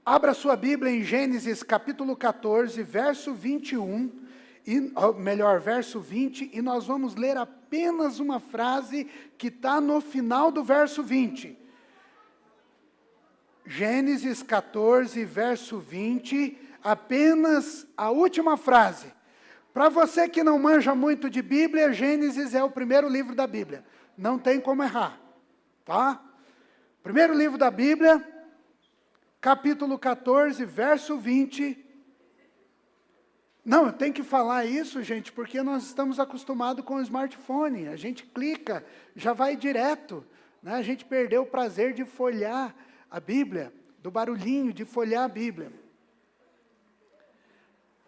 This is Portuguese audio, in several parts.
Abra sua Bíblia em Gênesis capítulo 14, verso 21, verso 20, e nós vamos ler apenas uma frase que está no final do verso 20. Gênesis 14, verso 20, apenas a última frase. Para você que não manja muito de Bíblia, Gênesis é o primeiro livro da Bíblia. Não tem como errar, tá? Primeiro livro da Bíblia, capítulo 14, verso 20. Não, eu tenho que falar isso, gente, porque nós estamos acostumados com o smartphone. A gente clica, já vai direto, né? A gente perdeu o prazer de folhear a Bíblia, do barulhinho de folhear a Bíblia.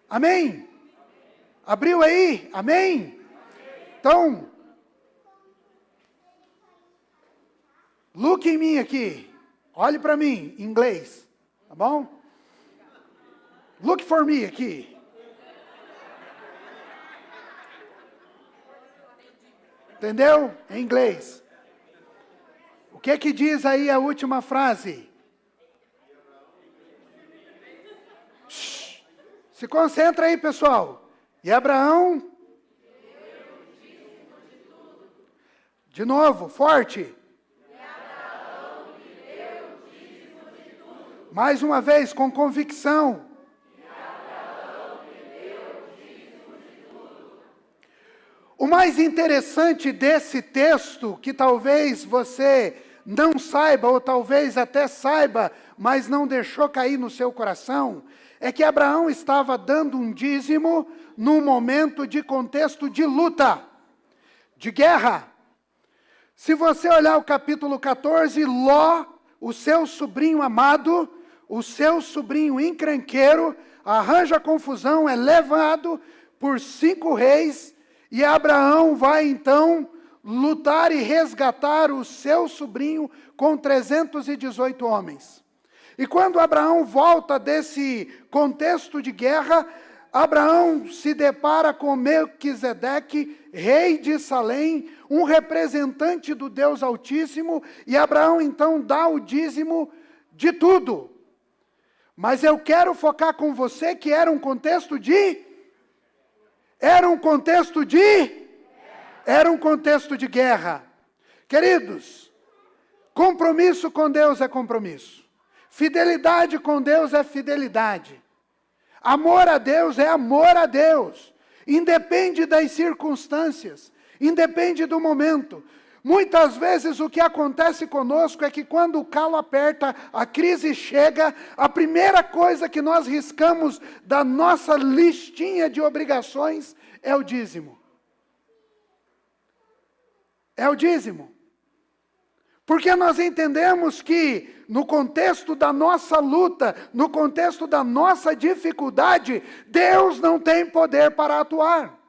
Amém? Abriu aí? Amém? Então, look em mim aqui. Olhe para mim, em inglês. Tá bom? Look for me aqui. Entendeu? Em inglês. O que que diz aí a última frase? Shhh. Se concentra aí, pessoal. E Abraão? De novo, forte. Mais uma vez, com convicção. O mais interessante desse texto, que talvez você não saiba, ou talvez até saiba, mas não deixou cair no seu coração, é que Abraão estava dando um dízimo num momento de contexto de luta, de guerra. Se você olhar o capítulo 14, Ló, o seu sobrinho amado, o seu sobrinho encrenqueiro, arranja confusão, é levado por 5 reis, e Abraão vai então lutar e resgatar o seu sobrinho com 318 homens. E quando Abraão volta desse contexto de guerra, Abraão se depara com Melquisedeque, rei de Salém, um representante do Deus Altíssimo, e Abraão então dá o dízimo de tudo. Mas eu quero focar com você que era um contexto de guerra. Queridos, compromisso com Deus é compromisso. Fidelidade com Deus é fidelidade. Amor a Deus é amor a Deus. Independe das circunstâncias, independe do momento. Muitas vezes o que acontece conosco é que quando o calo aperta, a crise chega, a primeira coisa que nós riscamos da nossa listinha de obrigações é o dízimo. É o dízimo. Porque nós entendemos que no contexto da nossa luta, no contexto da nossa dificuldade, Deus não tem poder para atuar.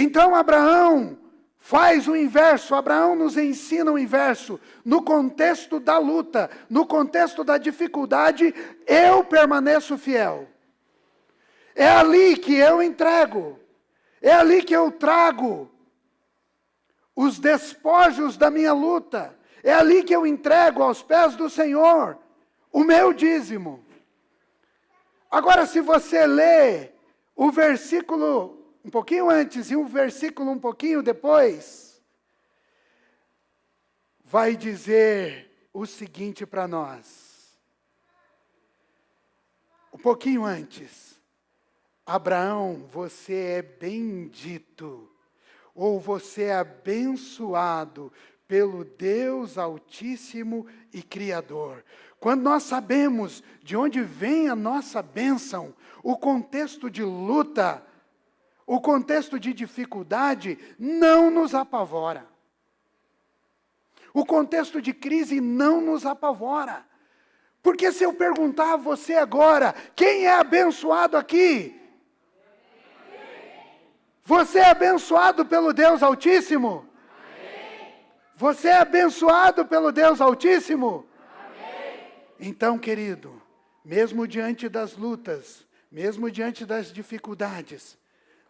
Então Abraão faz o inverso, Abraão nos ensina o inverso. No contexto da luta, no contexto da dificuldade, eu permaneço fiel. É ali que eu entrego, é ali que eu trago os despojos da minha luta, é ali que eu entrego aos pés do Senhor o meu dízimo. Agora, se você lê o versículo um pouquinho antes e um versículo um pouquinho depois, vai dizer o seguinte para nós. Um pouquinho antes, Abraão, você é bendito, ou você é abençoado pelo Deus Altíssimo e Criador. Quando nós sabemos de onde vem a nossa bênção, o contexto de luta, o contexto de dificuldade não nos apavora. O contexto de crise não nos apavora. Porque se eu perguntar a você agora, quem é abençoado aqui? Você é abençoado pelo Deus Altíssimo? Você é abençoado pelo Deus Altíssimo? Então, querido, mesmo diante das lutas, mesmo diante das dificuldades,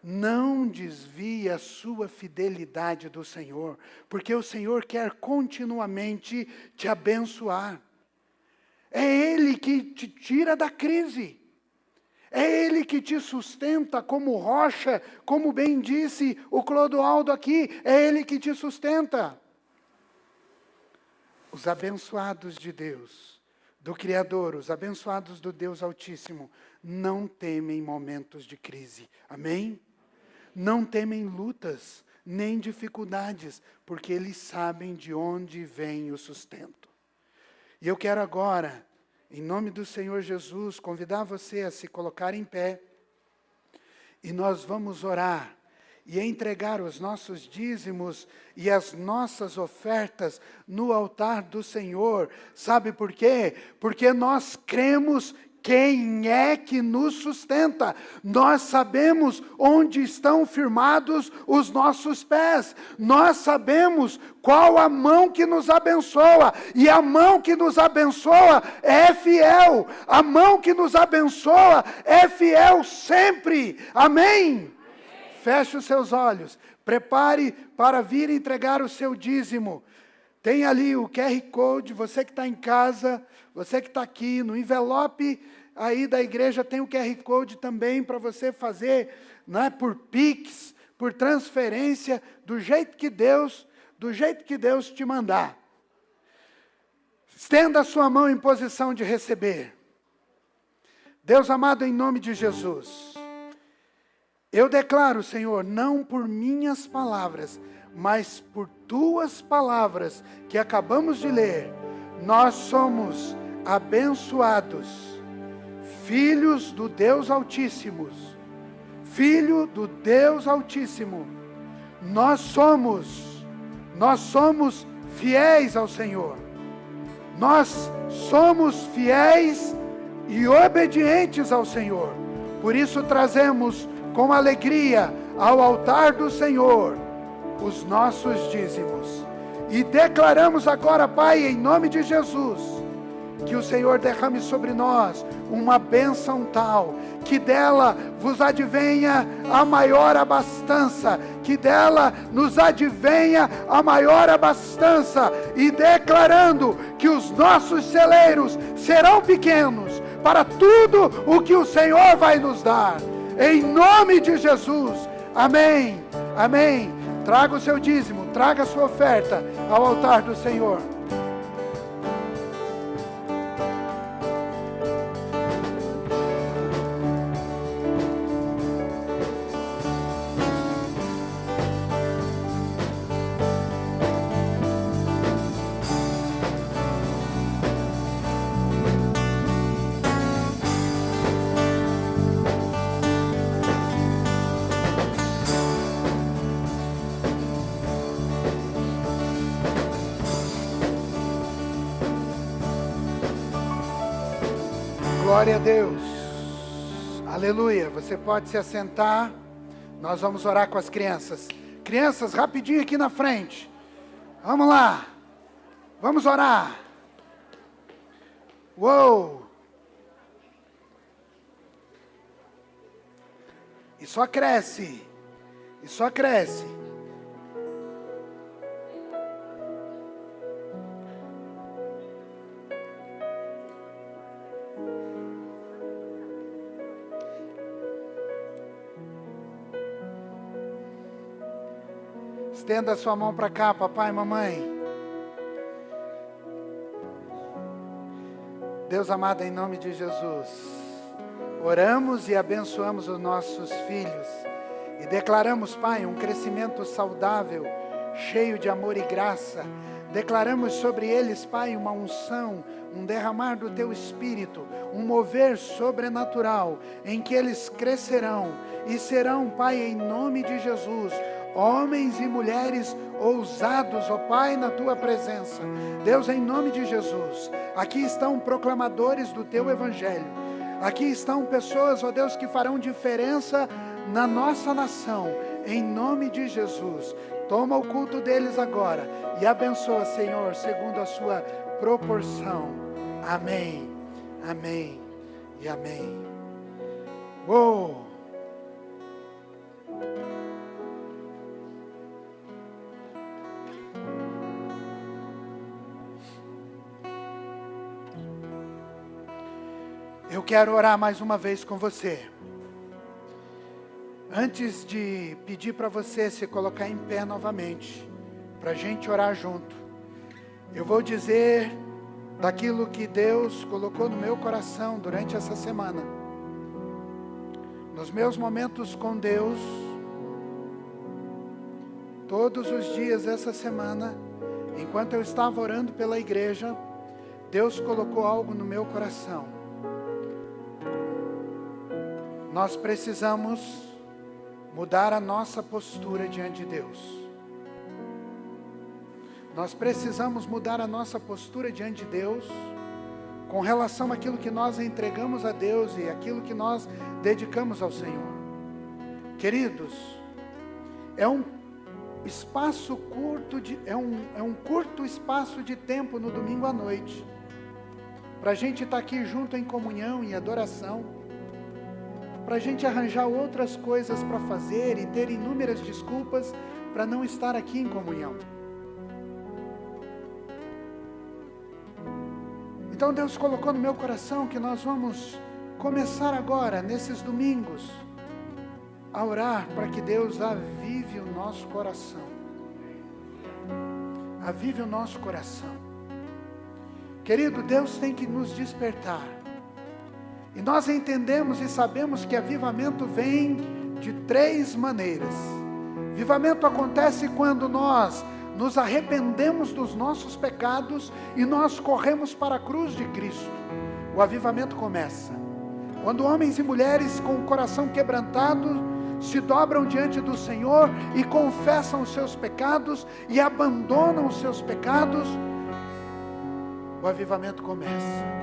Não desvie a sua fidelidade do Senhor, porque o Senhor quer continuamente te abençoar. É Ele que te tira da crise. É Ele que te sustenta como rocha, como bem disse o Clodoaldo aqui, é Ele que te sustenta. Os abençoados de Deus, do Criador, os abençoados do Deus Altíssimo, não temem momentos de crise. Amém? Não temem lutas, nem dificuldades, porque eles sabem de onde vem o sustento. E eu quero agora, em nome do Senhor Jesus, convidar você a se colocar em pé. E nós vamos orar e entregar os nossos dízimos e as nossas ofertas no altar do Senhor. Sabe por quê? Porque nós cremos quem é que nos sustenta. Nós sabemos onde estão firmados os nossos pés. Nós sabemos qual a mão que nos abençoa. E a mão que nos abençoa é fiel. A mão que nos abençoa é fiel sempre. Amém? Feche os seus olhos. Prepare para vir entregar o seu dízimo. Tem ali o QR Code, você que está em casa, você que está aqui, no envelope aí da igreja tem o QR Code também para você fazer, né, por Pix, por transferência, do jeito que Deus te mandar. Estenda a sua mão em posição de receber. Deus amado, em nome de Jesus, eu declaro, Senhor, não por minhas palavras, mas por tuas palavras que acabamos de ler, nós somos abençoados, filhos do Deus Altíssimo, filho do Deus Altíssimo. Nós somos fiéis ao Senhor. Nós somos fiéis e obedientes ao Senhor. Por isso trazemos com alegria ao altar do Senhor os nossos dízimos. E declaramos agora, Pai, em nome de Jesus, que o Senhor derrame sobre nós uma bênção tal, que dela vos advenha a maior abastança, que dela nos advenha a maior abastança, e declarando que os nossos celeiros serão pequenos para tudo o que o Senhor vai nos dar. Em nome de Jesus. Amém. Amém. Traga o seu dízimo, traga a sua oferta ao altar do Senhor. Glória a Deus, aleluia. Você pode se assentar, nós vamos orar com as crianças. Crianças, rapidinho aqui na frente, vamos lá, vamos orar. Uou! E só cresce, e só cresce. Estenda a sua mão para cá, papai e mamãe. Deus amado, em nome de Jesus, oramos e abençoamos os nossos filhos. E declaramos, Pai, um crescimento saudável, cheio de amor e graça. Declaramos sobre eles, Pai, uma unção, um derramar do Teu Espírito, um mover sobrenatural, em que eles crescerão e serão, Pai, em nome de Jesus, homens e mulheres ousados, ó Pai, na Tua presença. Deus, em nome de Jesus, aqui estão proclamadores do Teu Evangelho. Aqui estão pessoas, ó Deus, que farão diferença na nossa nação. Em nome de Jesus, toma o culto deles agora e abençoa, Senhor, segundo a sua proporção. Amém, amém e amém. Uou! Eu quero orar mais uma vez com você. Antes de pedir para você se colocar em pé novamente, para a gente orar junto, eu vou dizer daquilo que Deus colocou no meu coração durante essa semana. Nos meus momentos com Deus, todos os dias dessa semana, enquanto eu estava orando pela igreja, Deus colocou algo no meu coração. Nós precisamos mudar a nossa postura diante de Deus. Nós precisamos mudar a nossa postura diante de Deus com relação àquilo que nós entregamos a Deus e aquilo que nós dedicamos ao Senhor. Queridos, é um curto espaço de tempo no domingo à noite para a gente estar aqui junto em comunhão e adoração, para a gente arranjar outras coisas para fazer e ter inúmeras desculpas para não estar aqui em comunhão. Então Deus colocou no meu coração que nós vamos começar agora, nesses domingos, a orar para que Deus avive o nosso coração. Avive o nosso coração. Querido, Deus tem que nos despertar. E nós entendemos e sabemos que avivamento vem de 3 maneiras. Avivamento acontece quando nós nos arrependemos dos nossos pecados e nós corremos para a cruz de Cristo. O avivamento começa quando homens e mulheres com o coração quebrantado se dobram diante do Senhor e confessam os seus pecados e abandonam os seus pecados. O avivamento começa.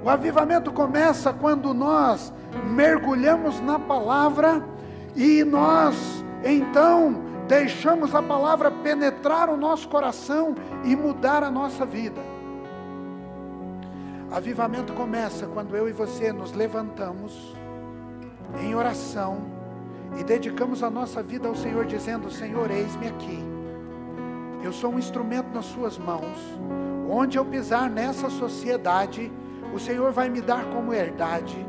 O avivamento começa quando nós mergulhamos na palavra e nós então deixamos a palavra penetrar o nosso coração e mudar a nossa vida. Avivamento começa quando eu e você nos levantamos em oração e dedicamos a nossa vida ao Senhor, dizendo: Senhor, eis-me aqui. Eu sou um instrumento nas suas mãos. Onde eu pisar nessa sociedade, o Senhor vai me dar como herdade.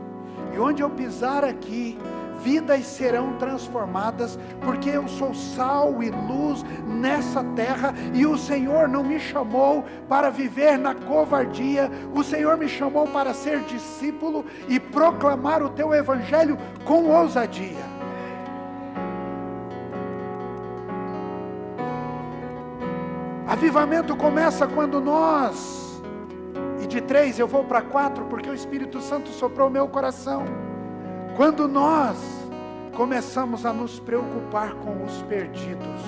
E onde eu pisar aqui, vidas serão transformadas, porque eu sou sal e luz nessa terra, e o Senhor não me chamou para viver na covardia, o Senhor me chamou para ser discípulo e proclamar o teu evangelho com ousadia. Avivamento começa quando nós, e de 3 eu vou para 4, porque o Espírito Santo soprou o meu coração. Quando nós começamos a nos preocupar com os perdidos,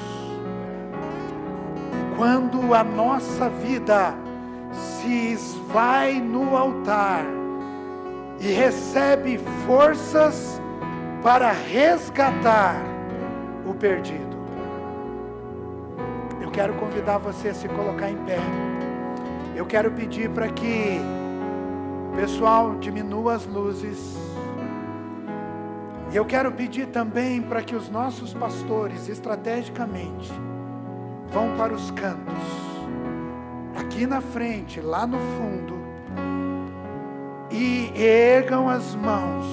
quando a nossa vida se esvai no altar e recebe forças para resgatar o perdido. Eu quero convidar você a se colocar em pé. Eu quero pedir para que o pessoal diminua as luzes. E eu quero pedir também para que os nossos pastores, estrategicamente, vão para os cantos, aqui na frente, lá no fundo, e ergam as mãos.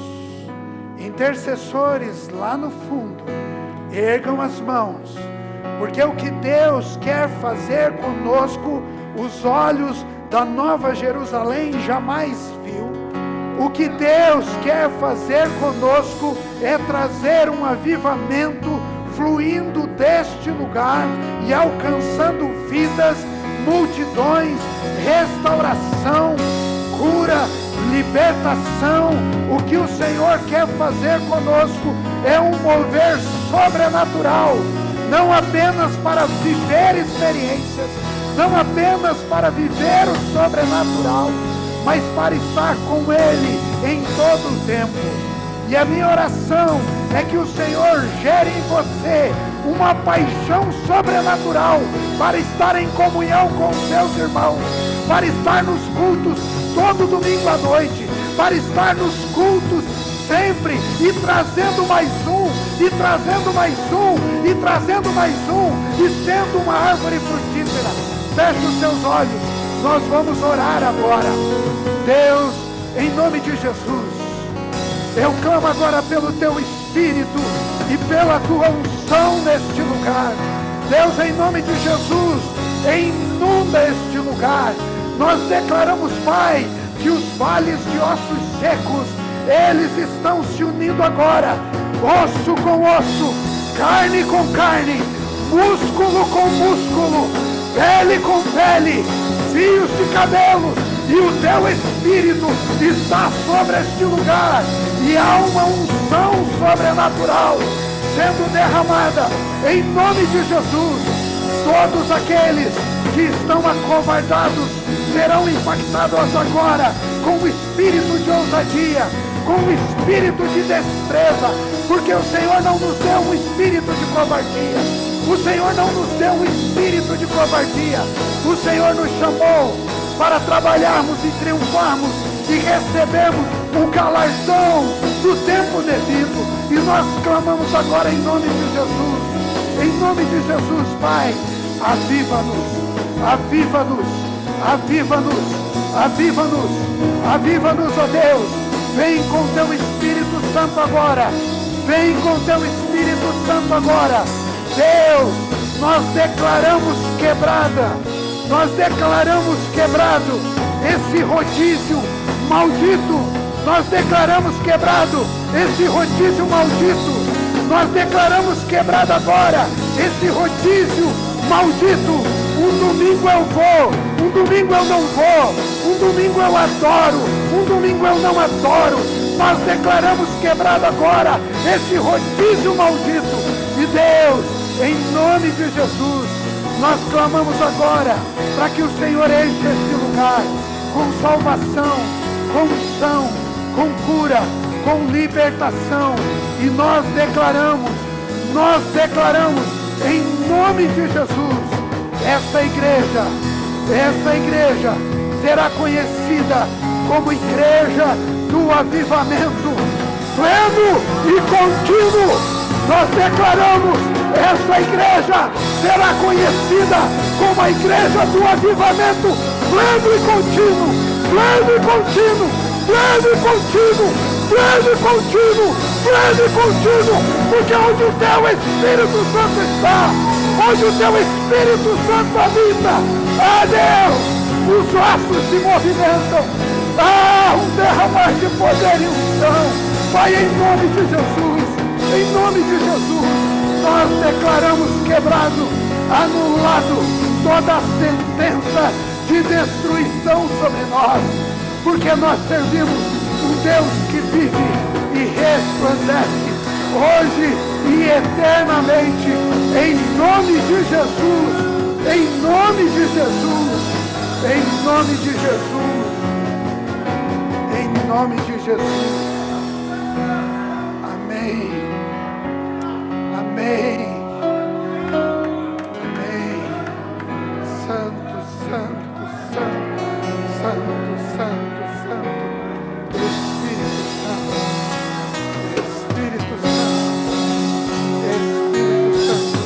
Intercessores lá no fundo, ergam as mãos, porque o que Deus quer fazer conosco, os olhos da Nova Jerusalém jamais viu. O que Deus quer fazer conosco é trazer um avivamento fluindo deste lugar e alcançando vidas, multidões, restauração, cura, libertação. O que o Senhor quer fazer conosco é um mover sobrenatural, não apenas para viver experiências, não apenas para viver o sobrenatural, mas para estar com Ele em todo o tempo. E a minha oração é que o Senhor gere em você uma paixão sobrenatural para estar em comunhão com os seus irmãos, para estar nos cultos todo domingo à noite, para estar nos cultos sempre, e trazendo mais um, e trazendo mais um, e trazendo mais um, e sendo uma árvore frutífera. Feche os seus olhos Nós vamos orar agora. Deus, em nome de Jesus, eu clamo agora pelo Teu Espírito e pela Tua unção neste lugar. Deus, em nome de Jesus, inunda este lugar. Nós declaramos, Pai, que os vales de ossos secos, eles estão se unindo agora, osso com osso, carne com carne, músculo com músculo, pele com pele, fios de cabelos, e o Teu Espírito está sobre este lugar, e há uma unção sobrenatural sendo derramada, em nome de Jesus. Todos aqueles que estão acovardados serão impactados agora com o espírito de ousadia, com o espírito de destreza, porque o Senhor não nos deu um espírito de covardia. O Senhor não nos deu um espírito de covardia. O Senhor nos chamou para trabalharmos e triunfarmos e recebermos o galardão do tempo devido. E nós clamamos agora em nome de Jesus. Em nome de Jesus, Pai, aviva-nos, aviva-nos, aviva-nos, aviva-nos, aviva-nos, ó Deus. Vem com Teu Espírito Santo agora. Vem com Teu Espírito Santo agora. Deus, nós declaramos quebrada. Nós declaramos quebrado esse rodízio maldito. Nós declaramos quebrado esse rodízio maldito. Nós declaramos quebrado agora esse rodízio maldito. Um domingo eu vou, um domingo eu não vou, um domingo eu adoro, um domingo eu não adoro. Nós declaramos quebrado agora esse rodízio maldito. E Deus, em nome de Jesus, nós clamamos agora para que o Senhor enche este lugar com salvação, com unção, com cura, com libertação. E nós declaramos em nome de Jesus, essa igreja será conhecida como igreja do avivamento pleno e contínuo. Nós declaramos, essa igreja será conhecida como a igreja do avivamento pleno e contínuo, pleno e contínuo, pleno e contínuo, pleno e contínuo, pleno e contínuo, porque onde o Teu Espírito Santo está, onde o Teu Espírito Santo habita, Deus, os ossos se movimentam, um derramar de poder e unção. Pai, em nome de Jesus, em nome de Jesus, nós declaramos quebrado, anulado toda a sentença de destruição sobre nós, porque nós servimos um Deus que vive e resplandece hoje e eternamente, em nome de Jesus, em nome de Jesus, em nome de Jesus, em nome de Jesus. Amém, amém, amém. Santo, santo, santo, santo, santo, santo, Espírito Santo, Espírito Santo, Espírito Santo,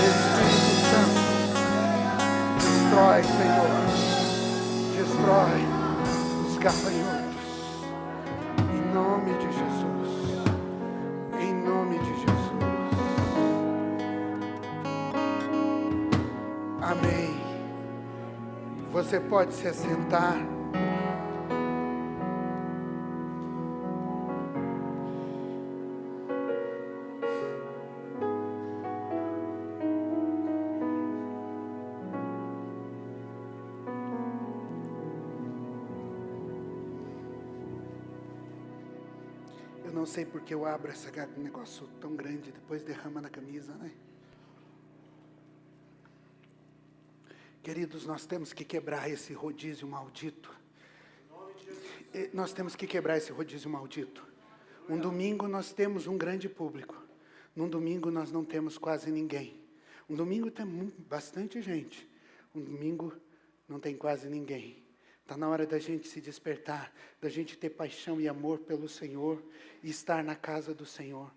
Espírito Santo. Destrói, Senhor, destrói os gafanhotos. Em nome de Jesus. Em nome de Jesus. Amém. Você pode se assentar. Eu não sei porque eu abro esse negócio tão grande, depois derrama na camisa, né? Queridos, nós temos que quebrar esse rodízio maldito. Nós temos que quebrar esse rodízio maldito. Um domingo nós temos um grande público. Num domingo nós não temos quase ninguém. Um domingo tem bastante gente. Um domingo não tem quase ninguém. Está na hora da gente se despertar, da gente ter paixão e amor pelo Senhor e estar na casa do Senhor.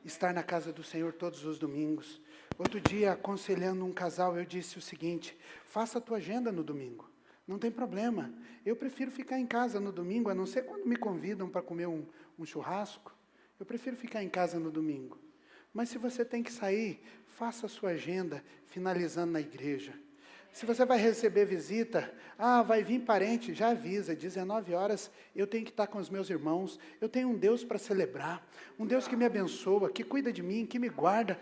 Estar na casa do Senhor todos os domingos. Outro dia, aconselhando um casal, eu disse o seguinte: faça a tua agenda no domingo. Não tem problema. Eu prefiro ficar em casa no domingo, a não ser quando me convidam para comer um churrasco. Eu prefiro ficar em casa no domingo. Mas se você tem que sair, faça a sua agenda finalizando na igreja. Se você vai receber visita, vai vir parente, já avisa, 19 horas eu tenho que estar com os meus irmãos, eu tenho um Deus para celebrar, um Deus que me abençoa, que cuida de mim, que me guarda.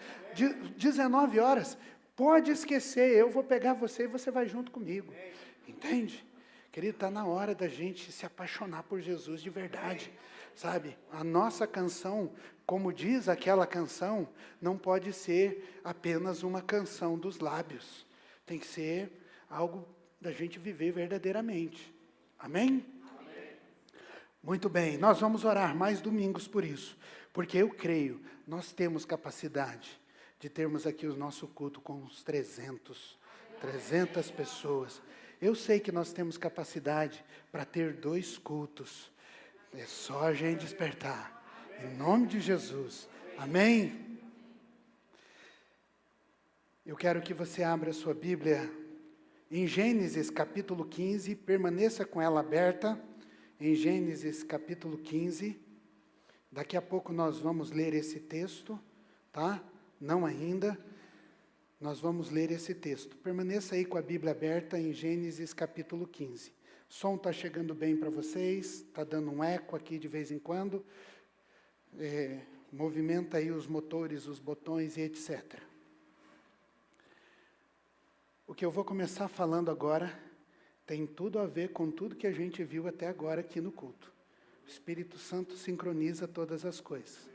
19 horas, pode esquecer, eu vou pegar você e você vai junto comigo. Entende? Querido, está na hora da gente se apaixonar por Jesus de verdade. Sabe, a nossa canção, como diz aquela canção, não pode ser apenas uma canção dos lábios. Tem que ser algo da gente viver verdadeiramente. Amém? Amém? Muito bem, nós vamos orar mais domingos por isso. Porque eu creio, nós temos capacidade de termos aqui o nosso culto com uns 300 pessoas. Eu sei que nós temos capacidade para ter 2 cultos. É só a gente despertar. Em nome de Jesus. Amém? Eu quero que você abra a sua Bíblia em Gênesis capítulo 15, permaneça com ela aberta, em Gênesis capítulo 15, daqui a pouco nós vamos ler esse texto, tá? Não ainda, nós vamos ler esse texto. Permaneça aí com a Bíblia aberta em Gênesis capítulo 15. O som está chegando bem para vocês, está dando um eco aqui de vez em quando, movimenta aí os motores, os botões e etc. O que eu vou começar falando agora tem tudo a ver com tudo que a gente viu até agora aqui no culto. O Espírito Santo sincroniza todas as coisas.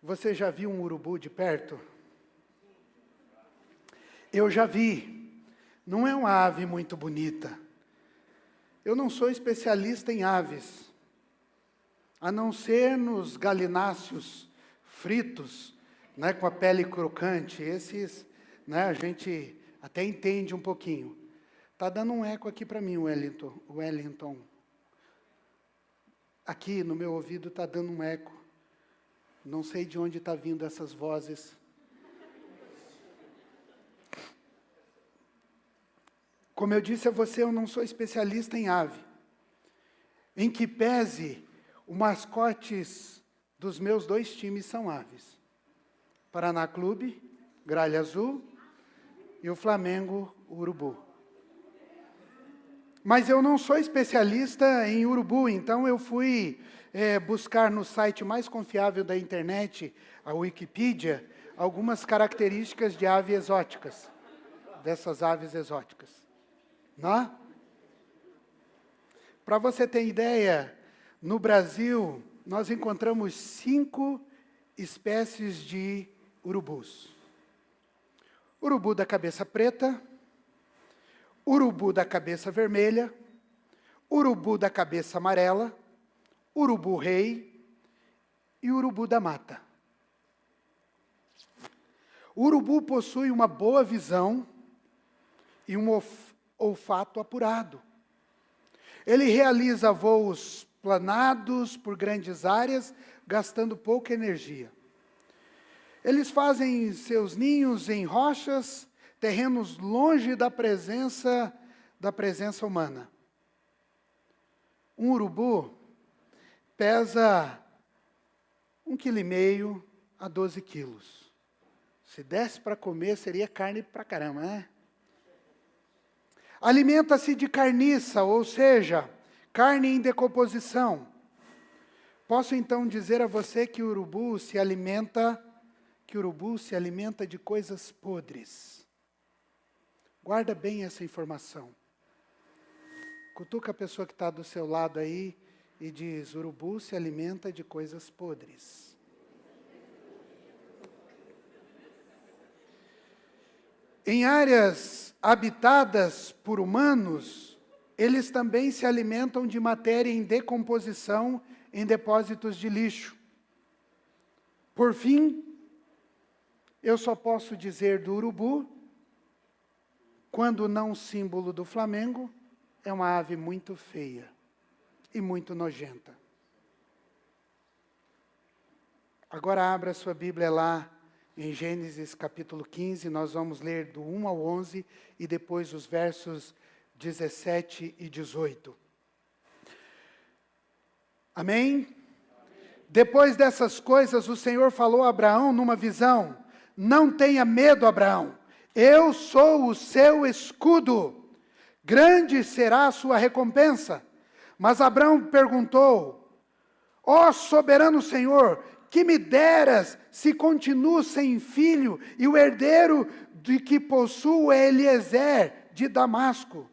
Você já viu um urubu de perto? Eu já vi. Não é uma ave muito bonita. Eu não sou especialista em aves, a não ser nos galináceos fritos, né, com a pele crocante, esses, né, a gente até entende um pouquinho. Está dando um eco aqui para mim, Wellington. Aqui no meu ouvido está dando um eco. Não sei de onde está vindo essas vozes. Como eu disse a você, eu não sou especialista em ave. Em que pese, os mascotes dos meus 2 times são aves. Paraná Clube, Gralha Azul, e o Flamengo, Urubu. Mas eu não sou especialista em urubu, então eu fui buscar no site mais confiável da internet, a Wikipedia, algumas características de aves exóticas, dessas aves exóticas. Para você ter ideia, no Brasil, nós encontramos 5 espécies de urubus. Urubu da cabeça preta, urubu da cabeça vermelha, urubu da cabeça amarela, urubu rei e urubu da mata. O urubu possui uma boa visão e um olfato apurado. Ele realiza voos planados por grandes áreas, gastando pouca energia. Eles fazem seus ninhos em rochas, terrenos longe da presença humana. Um urubu pesa 1,5 kg a 12 quilos. Se desse para comer, seria carne pra caramba, né? Alimenta-se de carniça, ou seja, carne em decomposição. Posso então dizer a você que o urubu se alimenta de coisas podres. Guarda bem essa informação. Cutuca a pessoa que está do seu lado aí e diz: urubu se alimenta de coisas podres. Em áreas habitadas por humanos, eles também se alimentam de matéria em decomposição em depósitos de lixo. Por fim, eu só posso dizer do urubu, quando não símbolo do Flamengo, é uma ave muito feia e muito nojenta. Agora abra sua Bíblia lá em Gênesis capítulo 15, nós vamos ler do 1 ao 11 e depois os versos 17 e 18. Amém? Depois dessas coisas, o Senhor falou a Abraão numa visão: não tenha medo, Abraão, eu sou o seu escudo, grande será a sua recompensa. Mas Abraão perguntou: ó soberano Senhor, que me deras se continuo sem filho, e o herdeiro de que possuo é Eliezer de Damasco?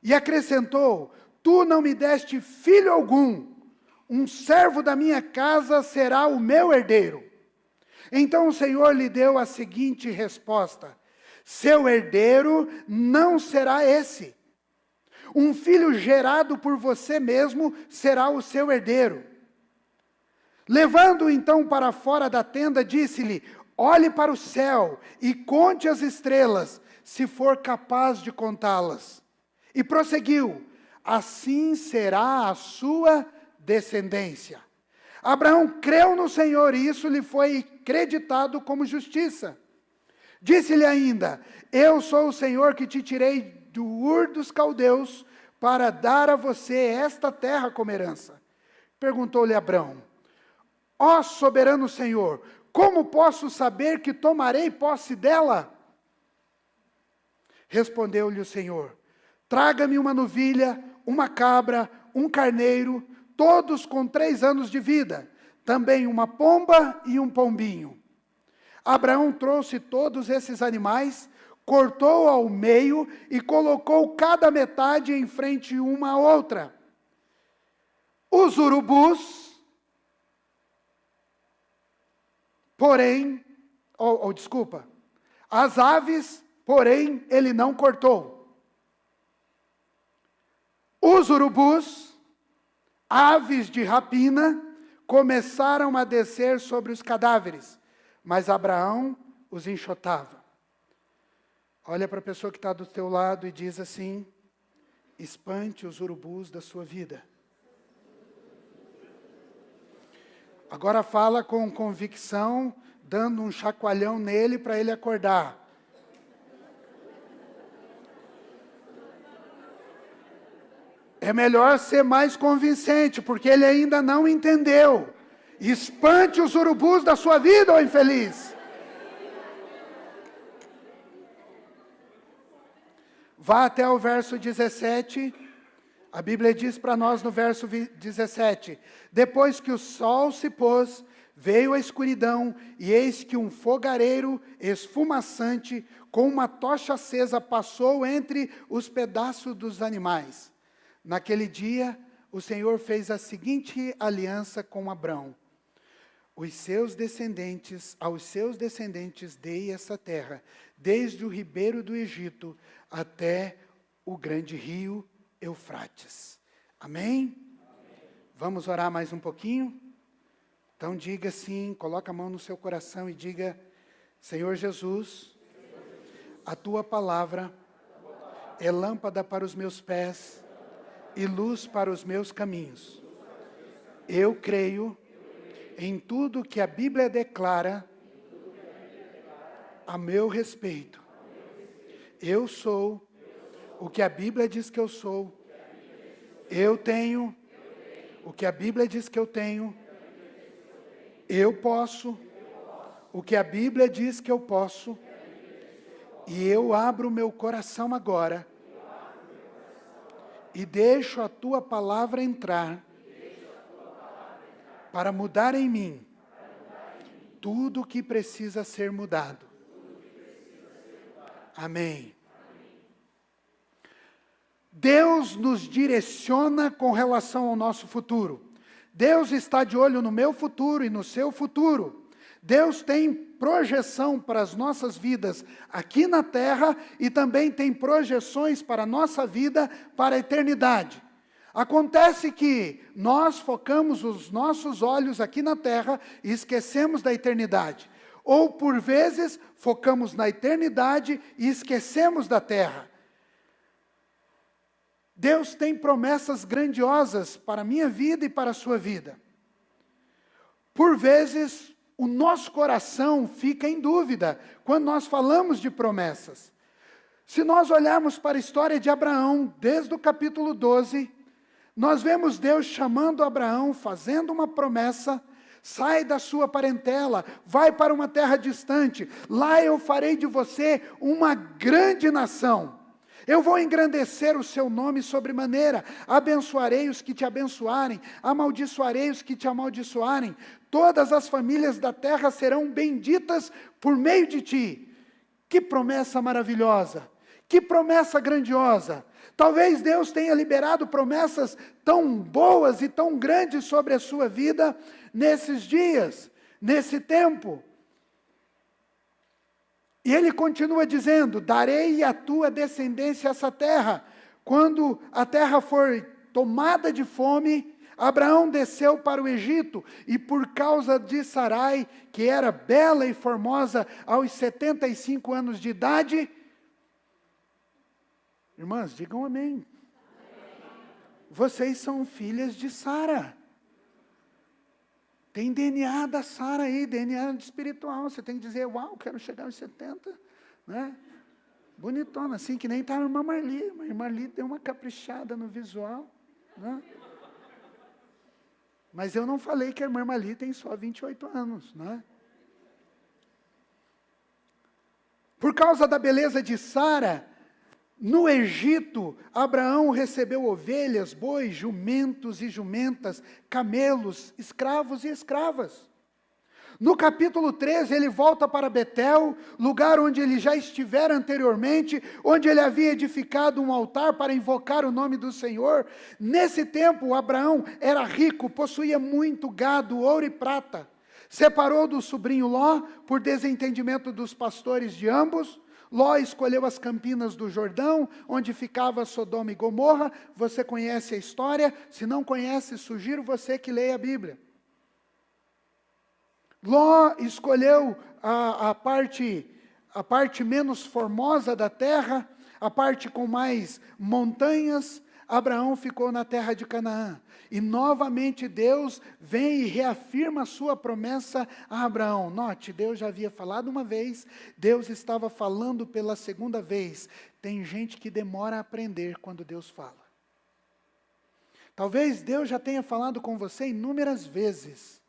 E acrescentou: tu não me deste filho algum, um servo da minha casa será o meu herdeiro. Então o Senhor lhe deu a seguinte resposta: seu herdeiro não será esse. Um filho gerado por você mesmo será o seu herdeiro. Levando-o então para fora da tenda, disse-lhe: olhe para o céu e conte as estrelas, se for capaz de contá-las. E prosseguiu: assim será a sua descendência. Abraão creu no Senhor e isso lhe foi creditado como justiça. Disse-lhe ainda: eu sou o Senhor que te tirei do Ur dos Caldeus para dar a você esta terra como herança. Perguntou-lhe Abraão: ó soberano Senhor, como posso saber que tomarei posse dela? Respondeu-lhe o Senhor: traga-me uma novilha, uma cabra, um carneiro, todos com 3 anos de vida, também uma pomba e um pombinho. Abraão trouxe todos esses animais, cortou ao meio e colocou cada metade em frente uma à outra. Os urubus, porém, as aves, porém, ele não cortou. Os urubus, aves de rapina, começaram a descer sobre os cadáveres, mas Abraão os enxotava. Olha para a pessoa que está do teu lado e diz assim: espante os urubus da sua vida. Agora fala com convicção, dando um chacoalhão nele para ele acordar. É melhor ser mais convincente, porque ele ainda não entendeu. Espante os urubus da sua vida, ó infeliz. Vá até o verso 17. A Bíblia diz para nós no verso 17: depois que o sol se pôs, veio a escuridão, e eis que um fogareiro esfumaçante, com uma tocha acesa, passou entre os pedaços dos animais. Naquele dia, o Senhor fez a seguinte aliança com Abrão: aos seus descendentes dei essa terra, desde o ribeiro do Egito até o grande rio Eufrates. Amém? Vamos orar mais um pouquinho? Então diga assim, coloca a mão no seu coração e diga: Senhor Jesus, a tua palavra é lâmpada para os meus pés e luz para os meus caminhos. Eu creio em tudo que a Bíblia declara a meu respeito. Eu sou o que a Bíblia diz que eu sou. Eu tenho o que a Bíblia diz que eu tenho. Eu posso o que a Bíblia diz que eu posso. E eu abro meu coração agora e deixo a tua palavra entrar para mudar em mim tudo o que precisa ser mudado. Amém. Deus nos direciona com relação ao nosso futuro. Deus está de olho no meu futuro e no seu futuro. Deus tem projeção para as nossas vidas aqui na terra e também tem projeções para a nossa vida para a eternidade. Acontece que nós focamos os nossos olhos aqui na terra e esquecemos da eternidade. Ou, por vezes, focamos na eternidade e esquecemos da terra. Deus tem promessas grandiosas para a minha vida e para a sua vida. Por vezes, o nosso coração fica em dúvida quando nós falamos de promessas. Se nós olharmos para a história de Abraão, desde o capítulo 12, nós vemos Deus chamando Abraão, fazendo uma promessa: sai da sua parentela, vai para uma terra distante, lá eu farei de você uma grande nação. Eu vou engrandecer o seu nome sobremaneira, abençoarei os que te abençoarem, amaldiçoarei os que te amaldiçoarem, todas as famílias da terra serão benditas por meio de ti. Que promessa maravilhosa, que promessa grandiosa. Talvez Deus tenha liberado promessas tão boas e tão grandes sobre a sua vida nesses dias, nesse tempo. E ele continua dizendo: darei à tua descendência essa terra. Quando a terra for tomada de fome, Abraão desceu para o Egito, e por causa de Sarai, que era bela e formosa aos 75 anos de idade, irmãs, digam amém. Vocês são filhas de Sara. Tem DNA da Sara aí, DNA espiritual. Você tem que dizer: uau, quero chegar aos 70, né? Bonitona, assim que nem está a irmã Marli. A irmã Marli deu uma caprichada no visual, né? Mas eu não falei que a irmã Marli tem só 28 anos, né? Por causa da beleza de Sara, no Egito, Abraão recebeu ovelhas, bois, jumentos e jumentas, camelos, escravos e escravas. No capítulo 13, ele volta para Betel, lugar onde ele já estivera anteriormente, onde ele havia edificado um altar para invocar o nome do Senhor. Nesse tempo, Abraão era rico, possuía muito gado, ouro e prata. Separou do sobrinho Ló, por desentendimento dos pastores de ambos. Ló escolheu as campinas do Jordão, onde ficava Sodoma e Gomorra. Você conhece a história? Se não conhece, sugiro você que leia a Bíblia. Ló escolheu a parte menos formosa da terra, a parte com mais montanhas. Abraão ficou na terra de Canaã. E novamente Deus vem e reafirma a sua promessa a Abraão. Note, Deus já havia falado uma vez, Deus estava falando pela segunda vez. Tem gente que demora a aprender quando Deus fala. Talvez Deus já tenha falado com você inúmeras vezes.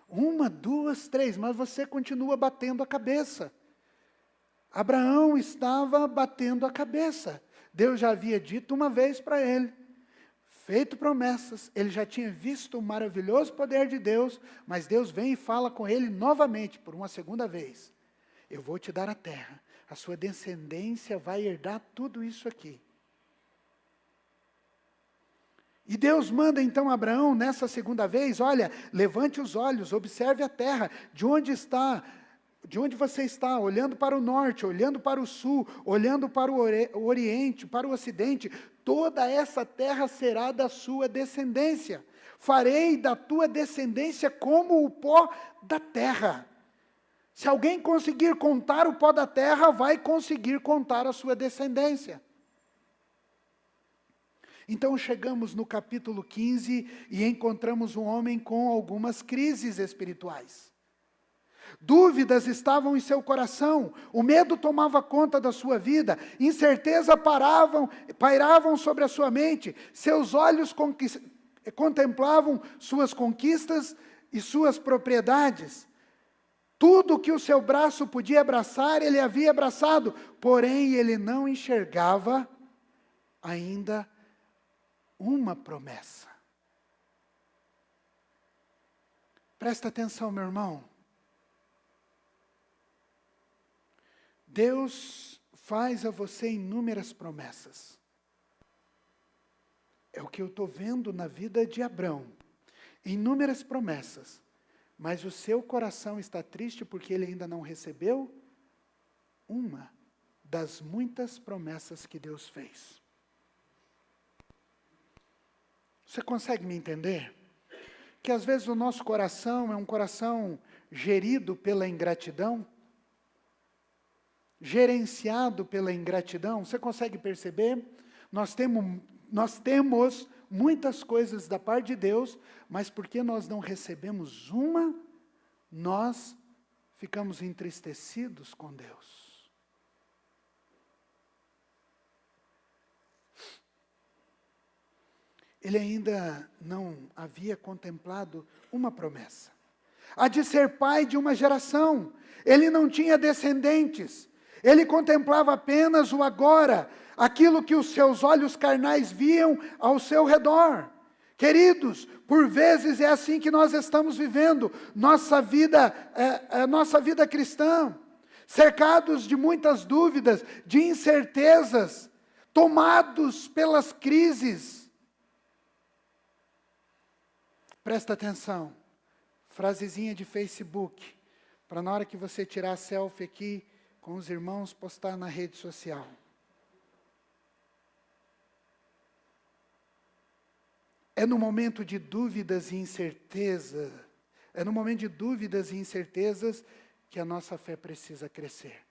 1, 2, 3, mas você continua batendo a cabeça. Abraão estava batendo a cabeça. Deus já havia dito uma vez para ele, feito promessas, ele já tinha visto o maravilhoso poder de Deus, mas Deus vem e fala com ele novamente, por uma segunda vez: eu vou te dar a terra, a sua descendência vai herdar tudo isso aqui. E Deus manda então a Abraão, nessa segunda vez: olha, levante os olhos, observe a terra, de onde você está, olhando para o norte, olhando para o sul, olhando para o oriente, para o ocidente, toda essa terra será da sua descendência. Farei da tua descendência como o pó da terra. Se alguém conseguir contar o pó da terra, vai conseguir contar a sua descendência. Então chegamos no capítulo 15 e encontramos um homem com algumas crises espirituais. Dúvidas estavam em seu coração, o medo tomava conta da sua vida, incerteza pairavam sobre a sua mente, seus olhos contemplavam suas conquistas e suas propriedades. Tudo que o seu braço podia abraçar, ele havia abraçado, porém ele não enxergava ainda uma promessa. Presta atenção, meu irmão. Deus faz a você inúmeras promessas. É o que eu estou vendo na vida de Abraão. Inúmeras promessas. Mas o seu coração está triste porque ele ainda não recebeu uma das muitas promessas que Deus fez. Você consegue me entender? Que às vezes o nosso coração é um coração gerido pela ingratidão, gerenciado pela ingratidão. Você consegue perceber? Nós temos muitas coisas da parte de Deus, mas porque nós não recebemos uma, nós ficamos entristecidos com Deus. Ele ainda não havia contemplado uma promessa. A de ser pai de uma geração. Ele não tinha descendentes. Ele contemplava apenas o agora, aquilo que os seus olhos carnais viam ao seu redor. Queridos, por vezes é assim que nós estamos vivendo nossa vida cristã, cercados de muitas dúvidas, de incertezas, tomados pelas crises. Presta atenção, frasezinha de Facebook, para na hora que você tirar a selfie aqui com os irmãos, postar na rede social. É no momento de dúvidas e incerteza, que a nossa fé precisa crescer.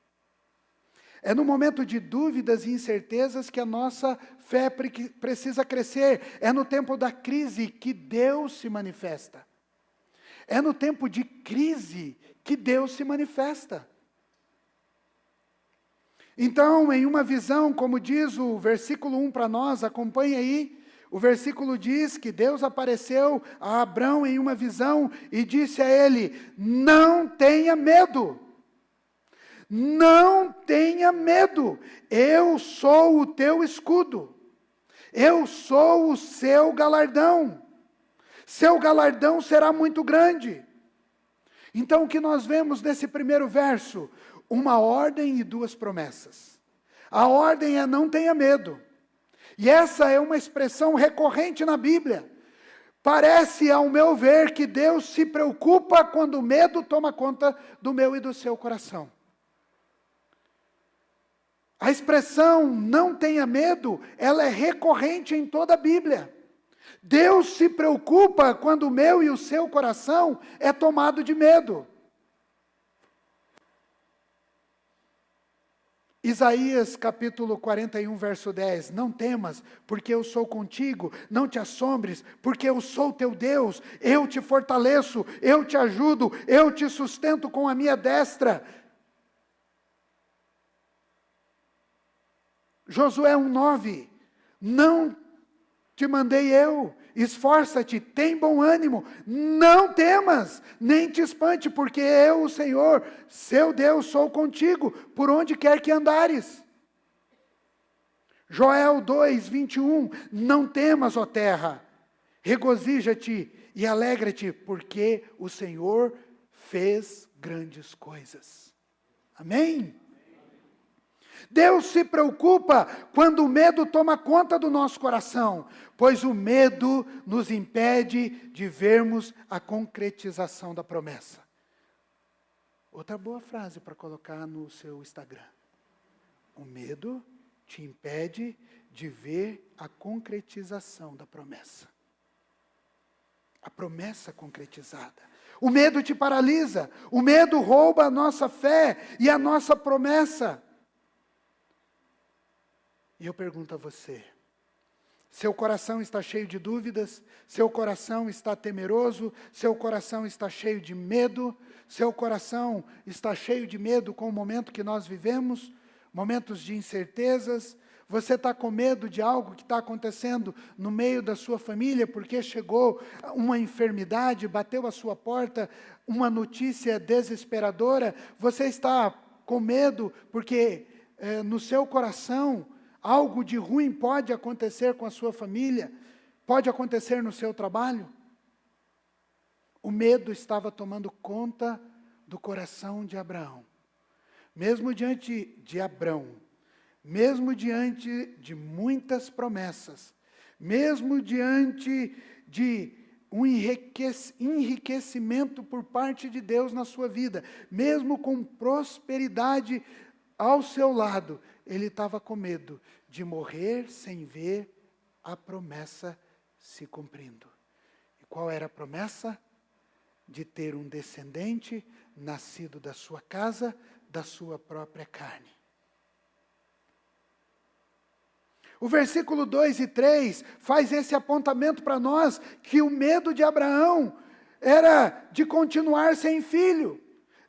É no momento de dúvidas e incertezas que a nossa fé precisa crescer. É no tempo da crise que Deus se manifesta. É no tempo de crise que Deus se manifesta. Então, em uma visão, como diz o versículo 1 para nós, acompanhe aí. O versículo diz que Deus apareceu a Abrão em uma visão e disse a ele: não tenha medo. Não tenha medo, eu sou o teu escudo, eu sou o seu galardão será muito grande. Então o que nós vemos nesse primeiro verso? Uma ordem e duas promessas. A ordem é não tenha medo, e essa é uma expressão recorrente na Bíblia. Parece, ao meu ver, que Deus se preocupa quando o medo toma conta do meu e do seu coração. A expressão não tenha medo, ela é recorrente em toda a Bíblia. Deus se preocupa quando o meu e o seu coração é tomado de medo. Isaías capítulo 41, verso 10, não temas, porque eu sou contigo, não te assombres, porque eu sou teu Deus, eu te fortaleço, eu te ajudo, eu te sustento com a minha destra. Josué 1,9, não te mandei eu, esforça-te, tem bom ânimo, não temas, nem te espante, porque eu, o Senhor, seu Deus, sou contigo, por onde quer que andares. Joel 2,21, não temas, ó terra, regozija-te e alegra-te, porque o Senhor fez grandes coisas. Amém? Deus se preocupa quando o medo toma conta do nosso coração, pois o medo nos impede de vermos a concretização da promessa. Outra boa frase para colocar no seu Instagram. O medo te impede de ver a concretização da promessa. A promessa concretizada. O medo te paralisa, o medo rouba a nossa fé e a nossa promessa. E eu pergunto a você, seu coração está cheio de dúvidas? Seu coração está temeroso? Seu coração está cheio de medo? Seu coração está cheio de medo com o momento que nós vivemos? Momentos de incertezas? Você está com medo de algo que está acontecendo no meio da sua família, porque chegou uma enfermidade, bateu a sua porta, uma notícia desesperadora? Você está com medo porque no seu coração algo de ruim pode acontecer com a sua família, pode acontecer no seu trabalho? O medo estava tomando conta do coração de Abraão. Mesmo diante de Abrão, mesmo diante de muitas promessas, mesmo diante de um enriquecimento por parte de Deus na sua vida, mesmo com prosperidade ao seu lado, ele estava com medo de morrer sem ver a promessa se cumprindo. E qual era a promessa? De ter um descendente nascido da sua casa, da sua própria carne. O versículo 2 e 3 faz esse apontamento para nós, que o medo de Abraão era de continuar sem filho.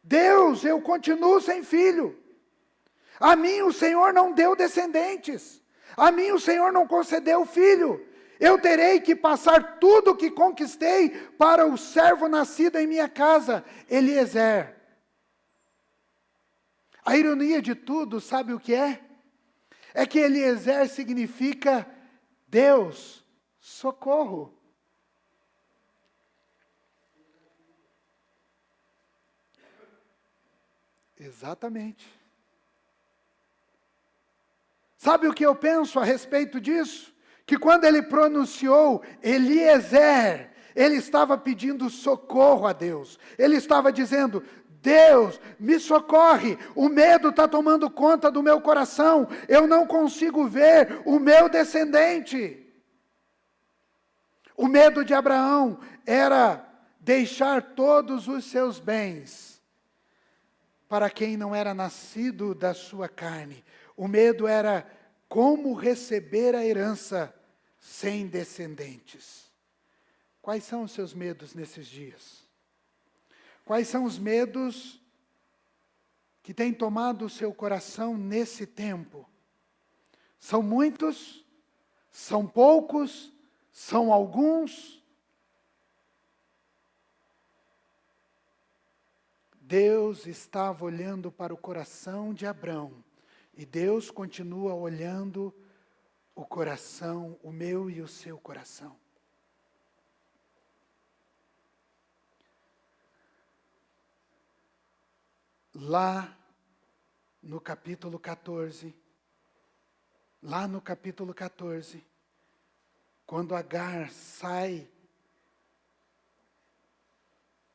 Deus, eu continuo sem filho. A mim o Senhor não deu descendentes. A mim o Senhor não concedeu filho. Eu terei que passar tudo o que conquistei para o servo nascido em minha casa, Eliezer. A ironia de tudo, sabe o que é? É que Eliezer significa Deus, socorro. Exatamente. Sabe o que eu penso a respeito disso? Que quando ele pronunciou Eliezer, ele estava pedindo socorro a Deus. Ele estava dizendo: Deus, me socorre, o medo está tomando conta do meu coração, eu não consigo ver o meu descendente. O medo de Abraão era deixar todos os seus bens para quem não era nascido da sua carne. O medo era como receber a herança sem descendentes. Quais são os seus medos nesses dias? Quais são os medos que têm tomado o seu coração nesse tempo? São muitos? São poucos? São alguns? Deus estava olhando para o coração de Abrão, e Deus continua olhando o coração, o meu e o seu coração. Lá no capítulo 14, quando Agar sai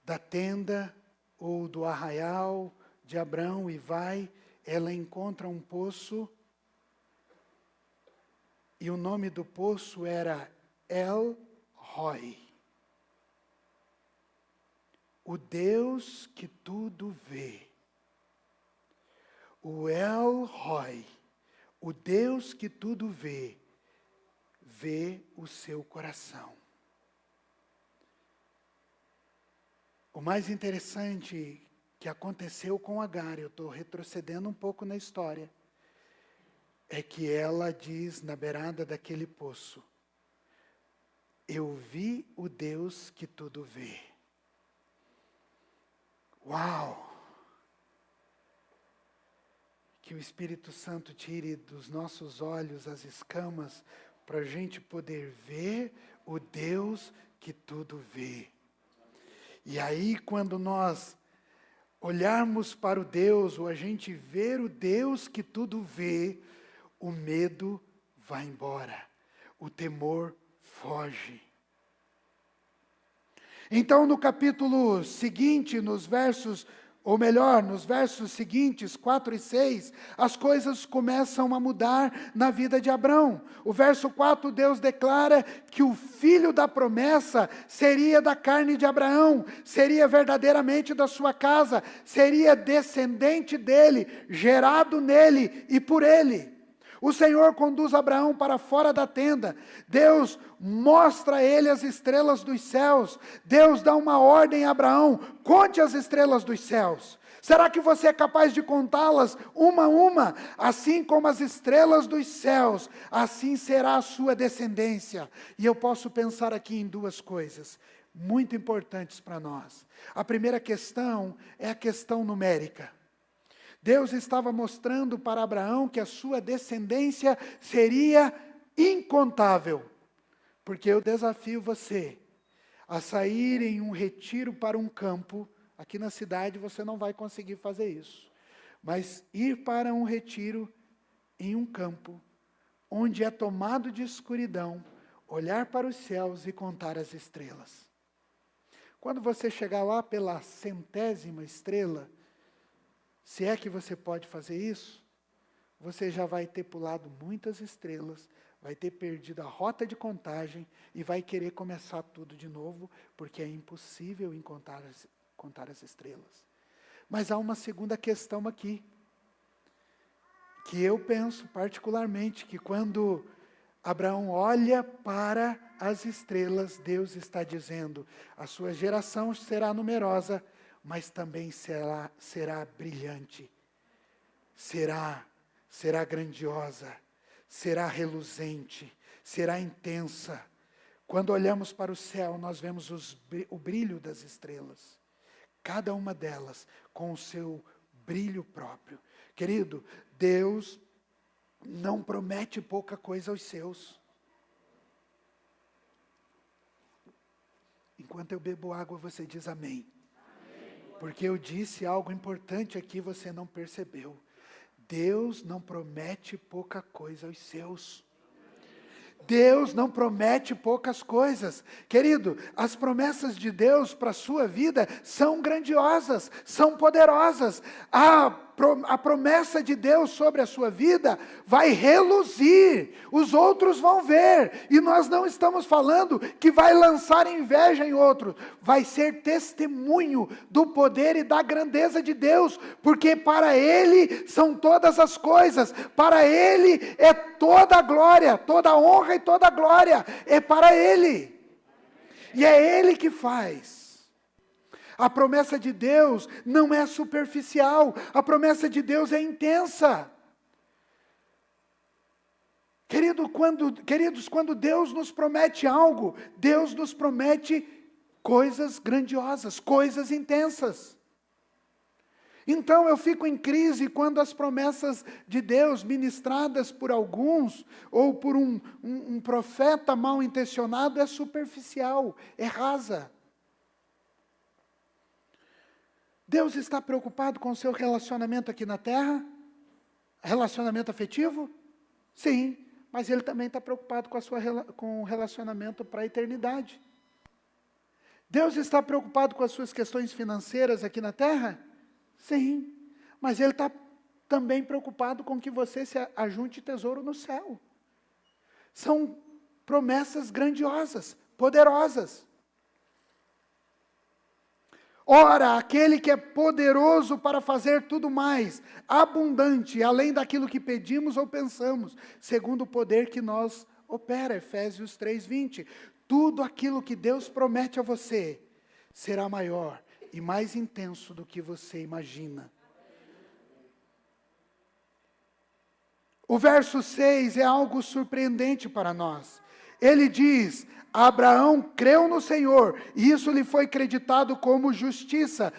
da tenda ou do arraial de Abrão e vai, ela encontra um poço, e o nome do poço era El Roi, o Deus que tudo vê. O El Roi, o Deus que tudo vê, vê o seu coração. O mais interessante que aconteceu com Agar, eu estou retrocedendo um pouco na história, é que ela diz na beirada daquele poço: eu vi o Deus que tudo vê. Uau! Que o Espírito Santo tire dos nossos olhos as escamas, para a gente poder ver o Deus que tudo vê. E aí, quando nós olharmos para o Deus, ou a gente ver o Deus que tudo vê, o medo vai embora, o temor foge. Então, no capítulo seguinte, nos versos seguintes, 4 e 6, as coisas começam a mudar na vida de Abrão. O verso 4, Deus declara que o filho da promessa seria da carne de Abraão, seria verdadeiramente da sua casa, seria descendente dele, gerado nele e por ele. O Senhor conduz Abraão para fora da tenda. Deus mostra a ele as estrelas dos céus. Deus dá uma ordem a Abraão: conte as estrelas dos céus. Será que você é capaz de contá-las uma a uma? Assim como as estrelas dos céus, assim será a sua descendência. E eu posso pensar aqui em duas coisas muito importantes para nós. A primeira questão é a questão numérica. Deus estava mostrando para Abraão que a sua descendência seria incontável. Porque eu desafio você a sair em um retiro para um campo. Aqui na cidade você não vai conseguir fazer isso. Mas ir para um retiro em um campo, onde é tomado de escuridão, olhar para os céus e contar as estrelas. Quando você chegar lá pela 100ª estrela, se é que você pode fazer isso, você já vai ter pulado muitas estrelas, vai ter perdido a rota de contagem e vai querer começar tudo de novo, porque é impossível contar as estrelas. Mas há uma segunda questão aqui, que eu penso particularmente que quando Abraão olha para as estrelas, Deus está dizendo, a sua geração será numerosa, mas também será brilhante, será grandiosa, será reluzente, será intensa. Quando olhamos para o céu, nós vemos o brilho das estrelas, cada uma delas com o seu brilho próprio. Querido, Deus não promete pouca coisa aos seus. Enquanto eu bebo água, você diz amém. Porque eu disse algo importante aqui, você não percebeu. Deus não promete pouca coisa aos seus. Deus não promete poucas coisas. Querido, as promessas de Deus para a sua vida são grandiosas, são poderosas. A promessa de Deus sobre a sua vida vai reluzir, os outros vão ver. E nós não estamos falando que vai lançar inveja em outros, vai ser testemunho do poder e da grandeza de Deus, porque para Ele são todas as coisas, para Ele é toda a glória, toda a honra e toda a glória, é para Ele. E é Ele que faz. A promessa de Deus não é superficial, a promessa de Deus é intensa. Queridos, quando Deus nos promete algo, Deus nos promete coisas grandiosas, coisas intensas. Então eu fico em crise quando as promessas de Deus ministradas por alguns, ou por um profeta mal intencionado, é superficial, é rasa. Deus está preocupado com o seu relacionamento aqui na terra? Relacionamento afetivo? Sim, mas Ele também está preocupado com o relacionamento para a eternidade. Deus está preocupado com as suas questões financeiras aqui na terra? Sim, mas Ele está também preocupado com que você se ajunte tesouro no céu. São promessas grandiosas, poderosas. Ora, aquele que é poderoso para fazer tudo mais, abundante, além daquilo que pedimos ou pensamos, segundo o poder que nós opera, Efésios 3:20. Tudo aquilo que Deus promete a você, será maior e mais intenso do que você imagina. O verso 6 é algo surpreendente para nós. Ele diz: Abraão creu no Senhor, e isso lhe foi creditado como justiça.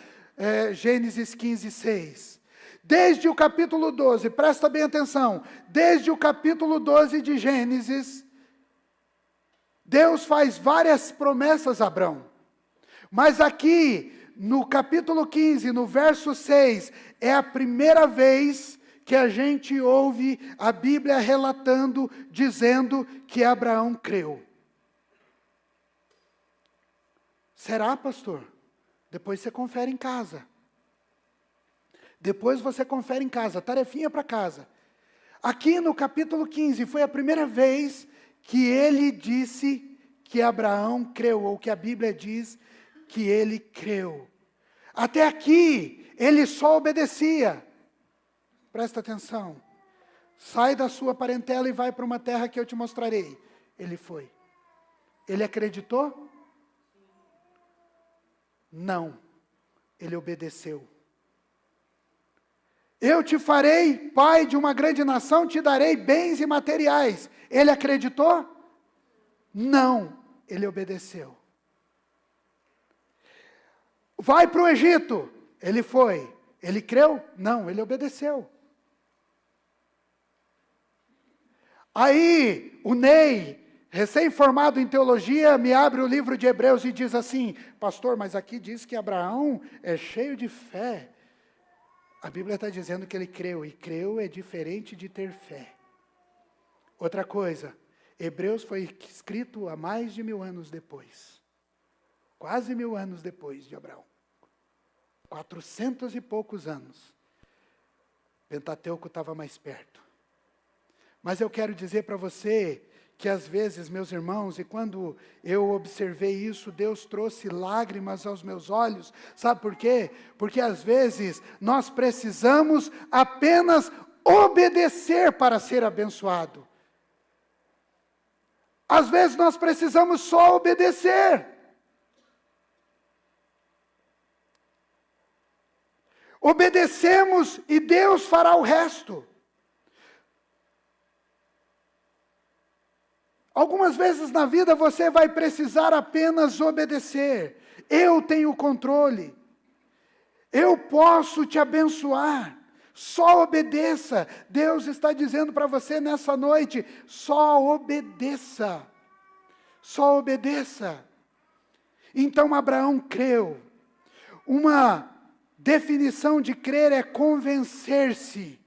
Gênesis 15:6. Desde o capítulo 12, presta bem atenção, desde o capítulo 12 de Gênesis, Deus faz várias promessas a Abraão. Mas aqui, no capítulo 15, no verso 6, é a primeira vez que a gente ouve a Bíblia relatando, dizendo que Abraão creu. Será, pastor? Depois você confere em casa. Depois você confere em casa, tarefinha para casa. Aqui no capítulo 15, foi a primeira vez que ele disse que Abraão creu, ou que a Bíblia diz que ele creu. Até aqui, ele só obedecia. Presta atenção. Sai da sua parentela e vai para uma terra que eu te mostrarei. Ele foi. Ele acreditou? Não. Ele obedeceu. Eu te farei pai de uma grande nação, te darei bens e materiais. Ele acreditou? Não. Ele obedeceu. Vai para o Egito. Ele foi. Ele creu? Não, ele obedeceu. Aí, o Ney, recém-formado em teologia, me abre o livro de Hebreus e diz assim: pastor, mas aqui diz que Abraão é cheio de fé. A Bíblia está dizendo que ele creu, e creu é diferente de ter fé. Outra coisa, Hebreus foi escrito há mais de 1000 anos depois. Quase 1000 anos depois de Abraão. 400 e poucos anos. Pentateuco estava mais perto. Mas eu quero dizer para você que às vezes, meus irmãos, e quando eu observei isso, Deus trouxe lágrimas aos meus olhos. Sabe por quê? Porque às vezes nós precisamos apenas obedecer para ser abençoado. Às vezes nós precisamos só obedecer. Obedecemos e Deus fará o resto. Algumas vezes na vida você vai precisar apenas obedecer. Eu tenho o controle. Eu posso te abençoar. Só obedeça. Deus está dizendo para você nessa noite, só obedeça. Só obedeça. Então Abraão creu. Uma definição de crer é convencer-se.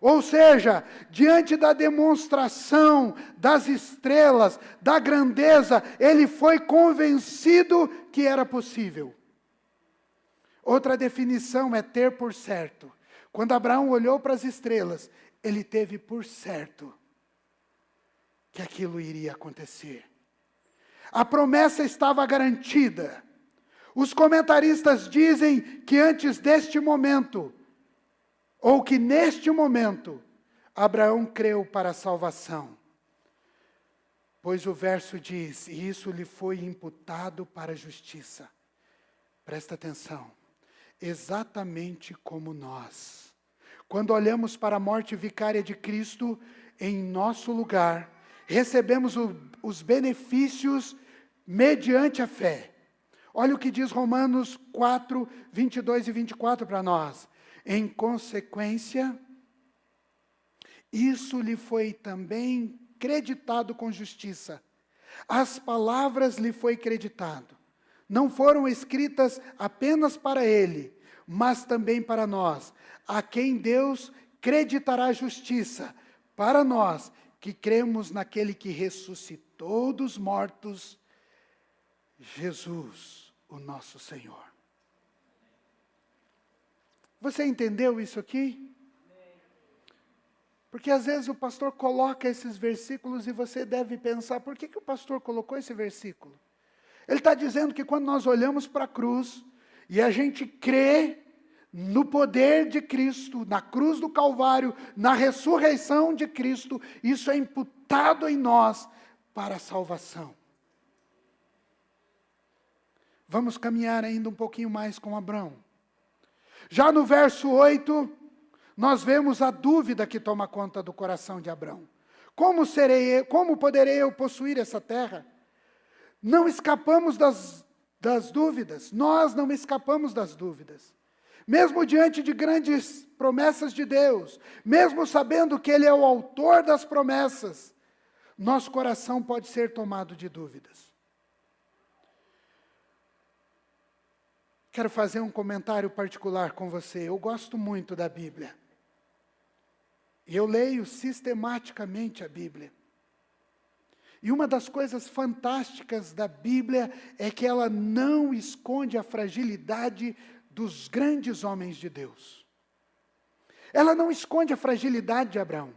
Ou seja, diante da demonstração das estrelas, da grandeza, ele foi convencido que era possível. Outra definição é ter por certo. Quando Abraão olhou para as estrelas, ele teve por certo que aquilo iria acontecer. A promessa estava garantida. Os comentaristas dizem que antes deste momento, ou que neste momento, Abraão creu para a salvação. Pois o verso diz, e isso lhe foi imputado para a justiça. Presta atenção. Exatamente como nós. Quando olhamos para a morte vicária de Cristo em nosso lugar, recebemos os benefícios mediante a fé. Olha o que diz Romanos 4, 22 e 24 para nós. Em consequência, isso lhe foi também creditado com justiça. As palavras lhe foi creditado. Não foram escritas apenas para ele, mas também para nós, a quem Deus creditará justiça, para nós que cremos naquele que ressuscitou dos mortos, Jesus, o nosso Senhor. Você entendeu isso aqui? Porque às vezes o pastor coloca esses versículos e você deve pensar, por que o pastor colocou esse versículo? Ele está dizendo que quando nós olhamos para a cruz, e a gente crê no poder de Cristo, na cruz do Calvário, na ressurreição de Cristo, isso é imputado em nós para a salvação. Vamos caminhar ainda um pouquinho mais com Abraão. Já no verso 8, nós vemos a dúvida que toma conta do coração de Abraão. Como poderei eu possuir essa terra? Não escapamos das dúvidas, nós não escapamos das dúvidas. Mesmo diante de grandes promessas de Deus, mesmo sabendo que Ele é o autor das promessas, nosso coração pode ser tomado de dúvidas. Quero fazer um comentário particular com você. Eu gosto muito da Bíblia. E eu leio sistematicamente a Bíblia. E uma das coisas fantásticas da Bíblia é que ela não esconde a fragilidade dos grandes homens de Deus. Ela não esconde a fragilidade de Abraão.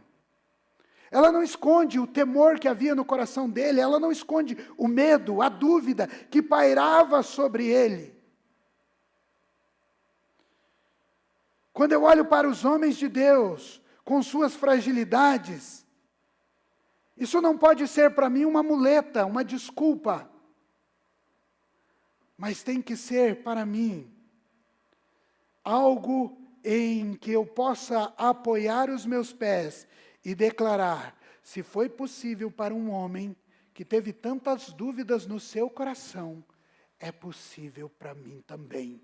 Ela não esconde o temor que havia no coração dele. Ela não esconde o medo, a dúvida que pairava sobre ele. Quando eu olho para os homens de Deus, com suas fragilidades, isso não pode ser para mim uma muleta, uma desculpa. Mas tem que ser para mim algo em que eu possa apoiar os meus pés e declarar, se foi possível para um homem que teve tantas dúvidas no seu coração, é possível para mim também.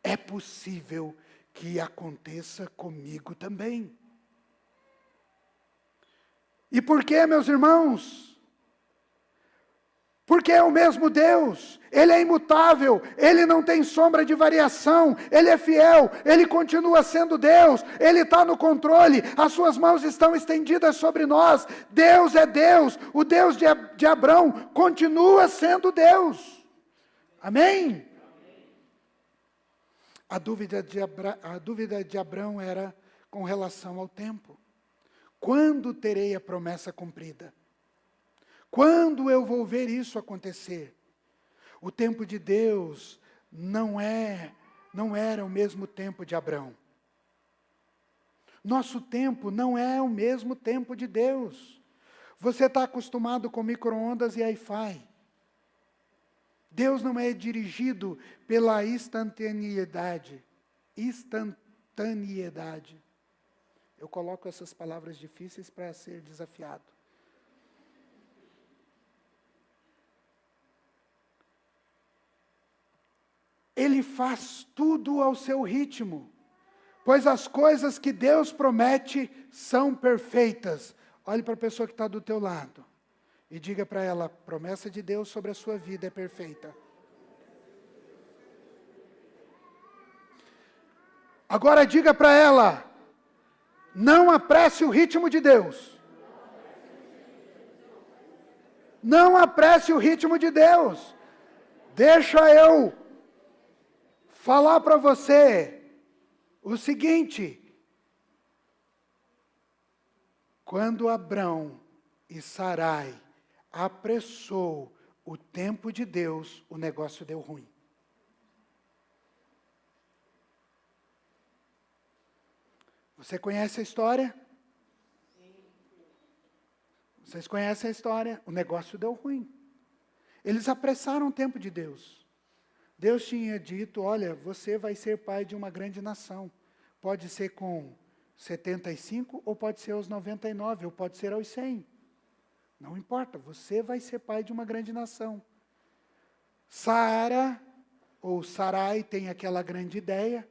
É possível que aconteça comigo também. E por quê, meus irmãos? Porque é o mesmo Deus, Ele é imutável, Ele não tem sombra de variação, Ele é fiel, Ele continua sendo Deus, Ele está no controle, as suas mãos estão estendidas sobre nós, Deus é Deus, o Deus de Abraão continua sendo Deus. Amém? A dúvida de Abraão era com relação ao tempo. Quando terei a promessa cumprida? Quando eu vou ver isso acontecer? O tempo de Deus não era o mesmo tempo de Abraão. Nosso tempo não é o mesmo tempo de Deus. Você está acostumado com micro-ondas e Wi-Fi. Deus não é dirigido pela instantaneidade. Instantaneidade. Eu coloco essas palavras difíceis para ser desafiado. Ele faz tudo ao seu ritmo, pois as coisas que Deus promete são perfeitas. Olhe para a pessoa que está do teu lado e diga para ela, a promessa de Deus sobre a sua vida é perfeita. Agora diga para ela, não apresse o ritmo de Deus. Não apresse o ritmo de Deus. Deixa eu falar para você o seguinte. Quando Abrão e Sarai apressou o tempo de Deus, o negócio deu ruim. Você conhece a história? Vocês conhecem a história? O negócio deu ruim. Eles apressaram o tempo de Deus. Deus tinha dito, olha, você vai ser pai de uma grande nação. Pode ser com 75, ou pode ser aos 99, ou pode ser aos 100. Não importa, você vai ser pai de uma grande nação. Sara, ou Sarai, tem aquela grande ideia,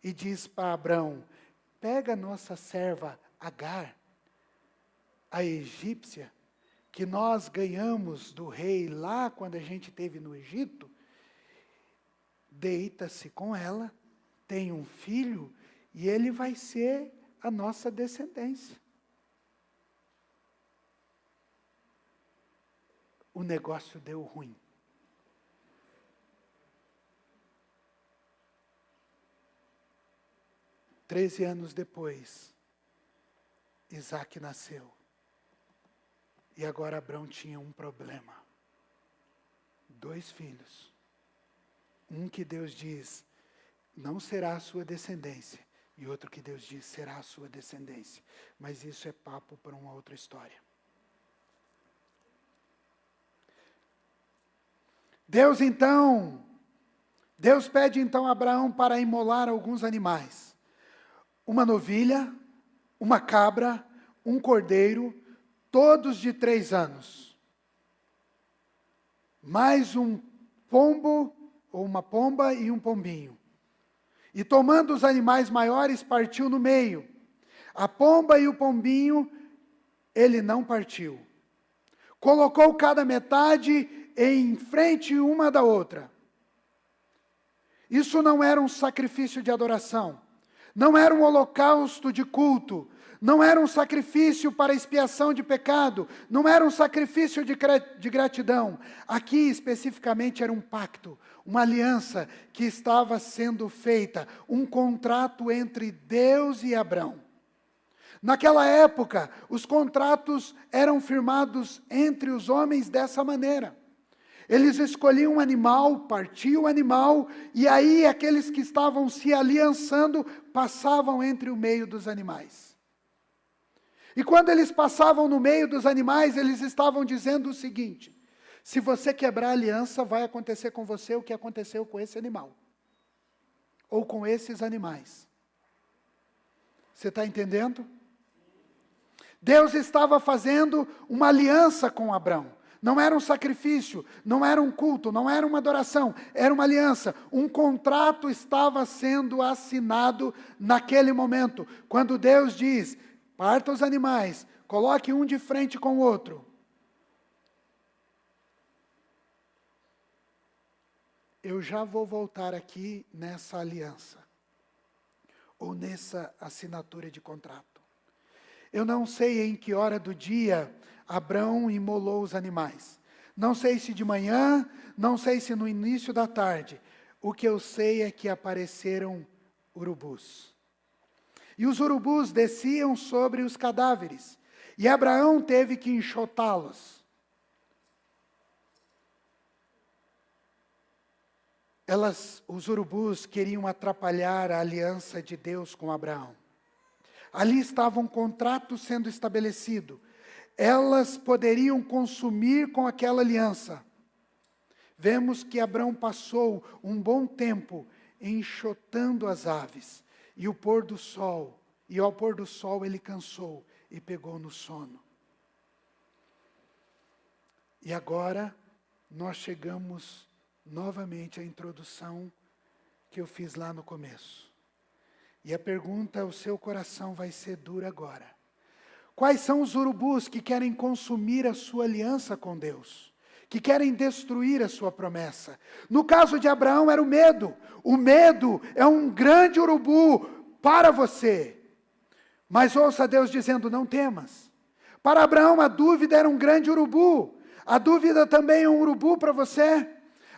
e diz para Abrão, pega a nossa serva Agar, a egípcia, que nós ganhamos do rei lá quando a gente esteve no Egito, deita-se com ela, tem um filho, e ele vai ser a nossa descendência. O negócio deu ruim. Treze anos depois, Isaac nasceu. E agora Abrão tinha um problema. 2 filhos. Um que Deus diz, não será a sua descendência. E outro que Deus diz, será a sua descendência. Mas isso é papo para uma outra história. Deus pede então a Abraão para imolar alguns animais. Uma novilha, uma cabra, um cordeiro, todos de 3 anos. Mais um pombo, ou uma pomba e um pombinho. E tomando os animais maiores, partiu no meio. A pomba e o pombinho, ele não partiu. Colocou cada metade em frente uma da outra. Isso não era um sacrifício de adoração. Não era um holocausto de culto. Não era um sacrifício para expiação de pecado. Não era um sacrifício de gratidão. Aqui especificamente era um pacto, uma aliança que estava sendo feita. Um contrato entre Deus e Abrão. Naquela época, os contratos eram firmados entre os homens dessa maneira. Eles escolhiam um animal, partiam o animal, e aí aqueles que estavam se aliançando passavam entre o meio dos animais. E quando eles passavam no meio dos animais, eles estavam dizendo o seguinte, se você quebrar a aliança, vai acontecer com você o que aconteceu com esse animal. Ou com esses animais. Você está entendendo? Deus estava fazendo uma aliança com Abrão. Não era um sacrifício, não era um culto, não era uma adoração, era uma aliança. Um contrato estava sendo assinado naquele momento. Quando Deus diz, parta os animais, coloque um de frente com o outro. Eu já vou voltar aqui nessa aliança, ou nessa assinatura de contrato. Eu não sei em que hora do dia Abrão imolou os animais. Não sei se de manhã, não sei se no início da tarde. O que eu sei é que apareceram urubus. E os urubus desciam sobre os cadáveres. E Abraão teve que enxotá-los. Os urubus queriam atrapalhar a aliança de Deus com Abraão. Ali estava um contrato sendo estabelecido. elas poderiam consumir com aquela aliança. Vemos que Abraão passou um bom tempo enxotando as aves, e ao pôr do sol ele cansou e pegou no sono. E agora nós chegamos novamente à introdução que eu fiz lá no começo. E a pergunta ao seu coração vai ser dura agora. Quais são os urubus que querem consumir a sua aliança com Deus? Que querem destruir a sua promessa? No caso de Abraão era o medo. O medo é um grande urubu para você. Mas ouça Deus dizendo, não temas. Para Abraão a dúvida era um grande urubu. A dúvida também é um urubu para você.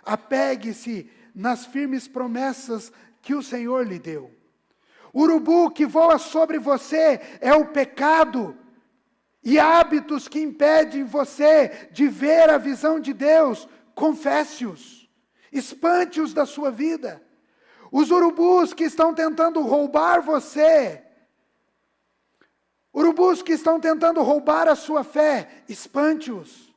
Apegue-se nas firmes promessas que o Senhor lhe deu. O urubu que voa sobre você é o pecado e hábitos que impedem você de ver a visão de Deus. Confesse-os, espante-os da sua vida. Os urubus que estão tentando roubar você, urubus que estão tentando roubar a sua fé, espante-os.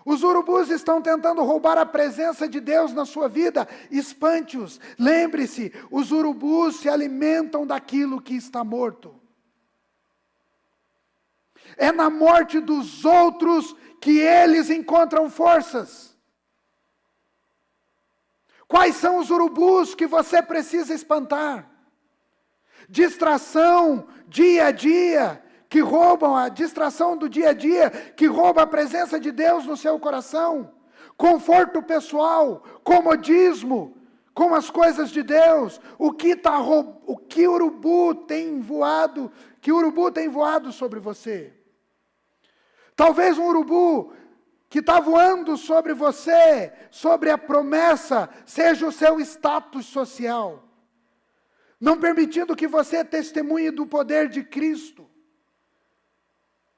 Os urubus estão tentando roubar a presença de Deus na sua vida, espante-os. Lembre-se, os urubus se alimentam daquilo que está morto. É na morte dos outros que eles encontram forças. Quais são os urubus que você precisa espantar? Distração, dia a dia, que roubam a distração do dia a dia, que rouba a presença de Deus no seu coração. Conforto pessoal, comodismo com as coisas de Deus. O que urubu tem voado sobre você? Talvez um urubu que está voando sobre você, sobre a promessa, seja o seu status social, não permitindo que você testemunhe do poder de Cristo,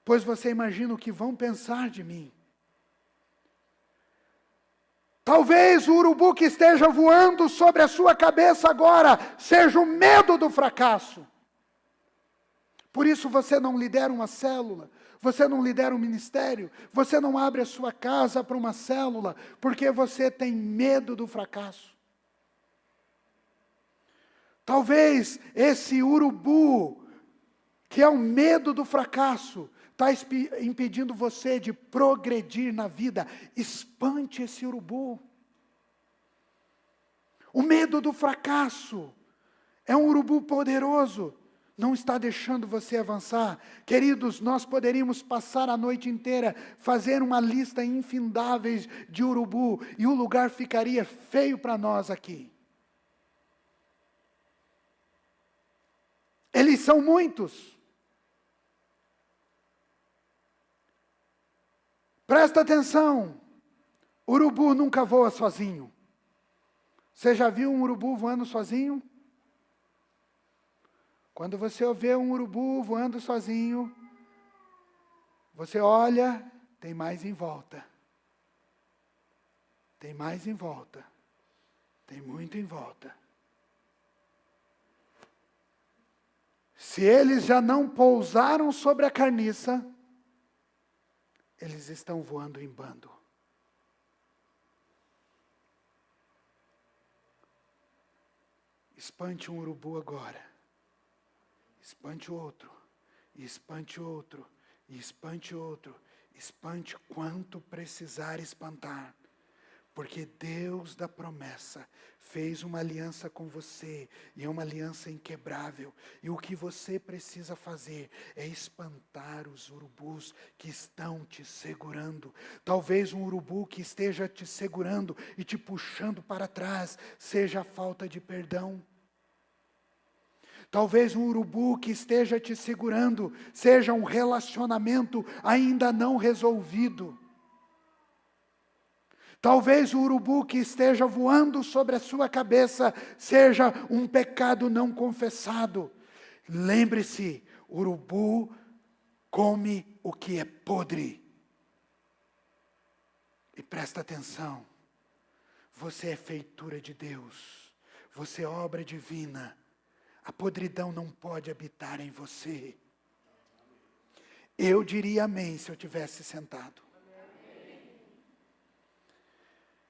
pois você imagina o que vão pensar de mim. Talvez o urubu que esteja voando sobre a sua cabeça agora, seja o medo do fracasso. Por isso você não lidera uma célula, você não lidera um ministério, você não abre a sua casa para uma célula, porque você tem medo do fracasso. Talvez esse urubu, que é o medo do fracasso, está impedindo você de progredir na vida. Espante esse urubu. O medo do fracasso é um urubu poderoso. Não está deixando você avançar. Queridos, nós poderíamos passar a noite inteira, fazer uma lista infindáveis de urubu, e o lugar ficaria feio para nós aqui. Eles são muitos. Presta atenção, urubu nunca voa sozinho. Você já viu um urubu voando sozinho? Quando você vê um urubu voando sozinho, você olha, tem mais em volta. Tem mais em volta. Tem muito em volta. Se eles já não pousaram sobre a carniça, eles estão voando em bando. Espante um urubu agora. Espante outro, e espante outro, e espante outro. Espante quanto precisar espantar. Porque Deus da promessa fez uma aliança com você, e é uma aliança inquebrável. E o que você precisa fazer é espantar os urubus que estão te segurando. Talvez um urubu que esteja te segurando e te puxando para trás seja a falta de perdão. Talvez um urubu que esteja te segurando seja um relacionamento ainda não resolvido. Talvez o urubu que esteja voando sobre a sua cabeça seja um pecado não confessado. Lembre-se, urubu come o que é podre. E presta atenção, você é feitura de Deus, você é obra divina. A podridão não pode habitar em você. Eu diria amém se eu tivesse sentado.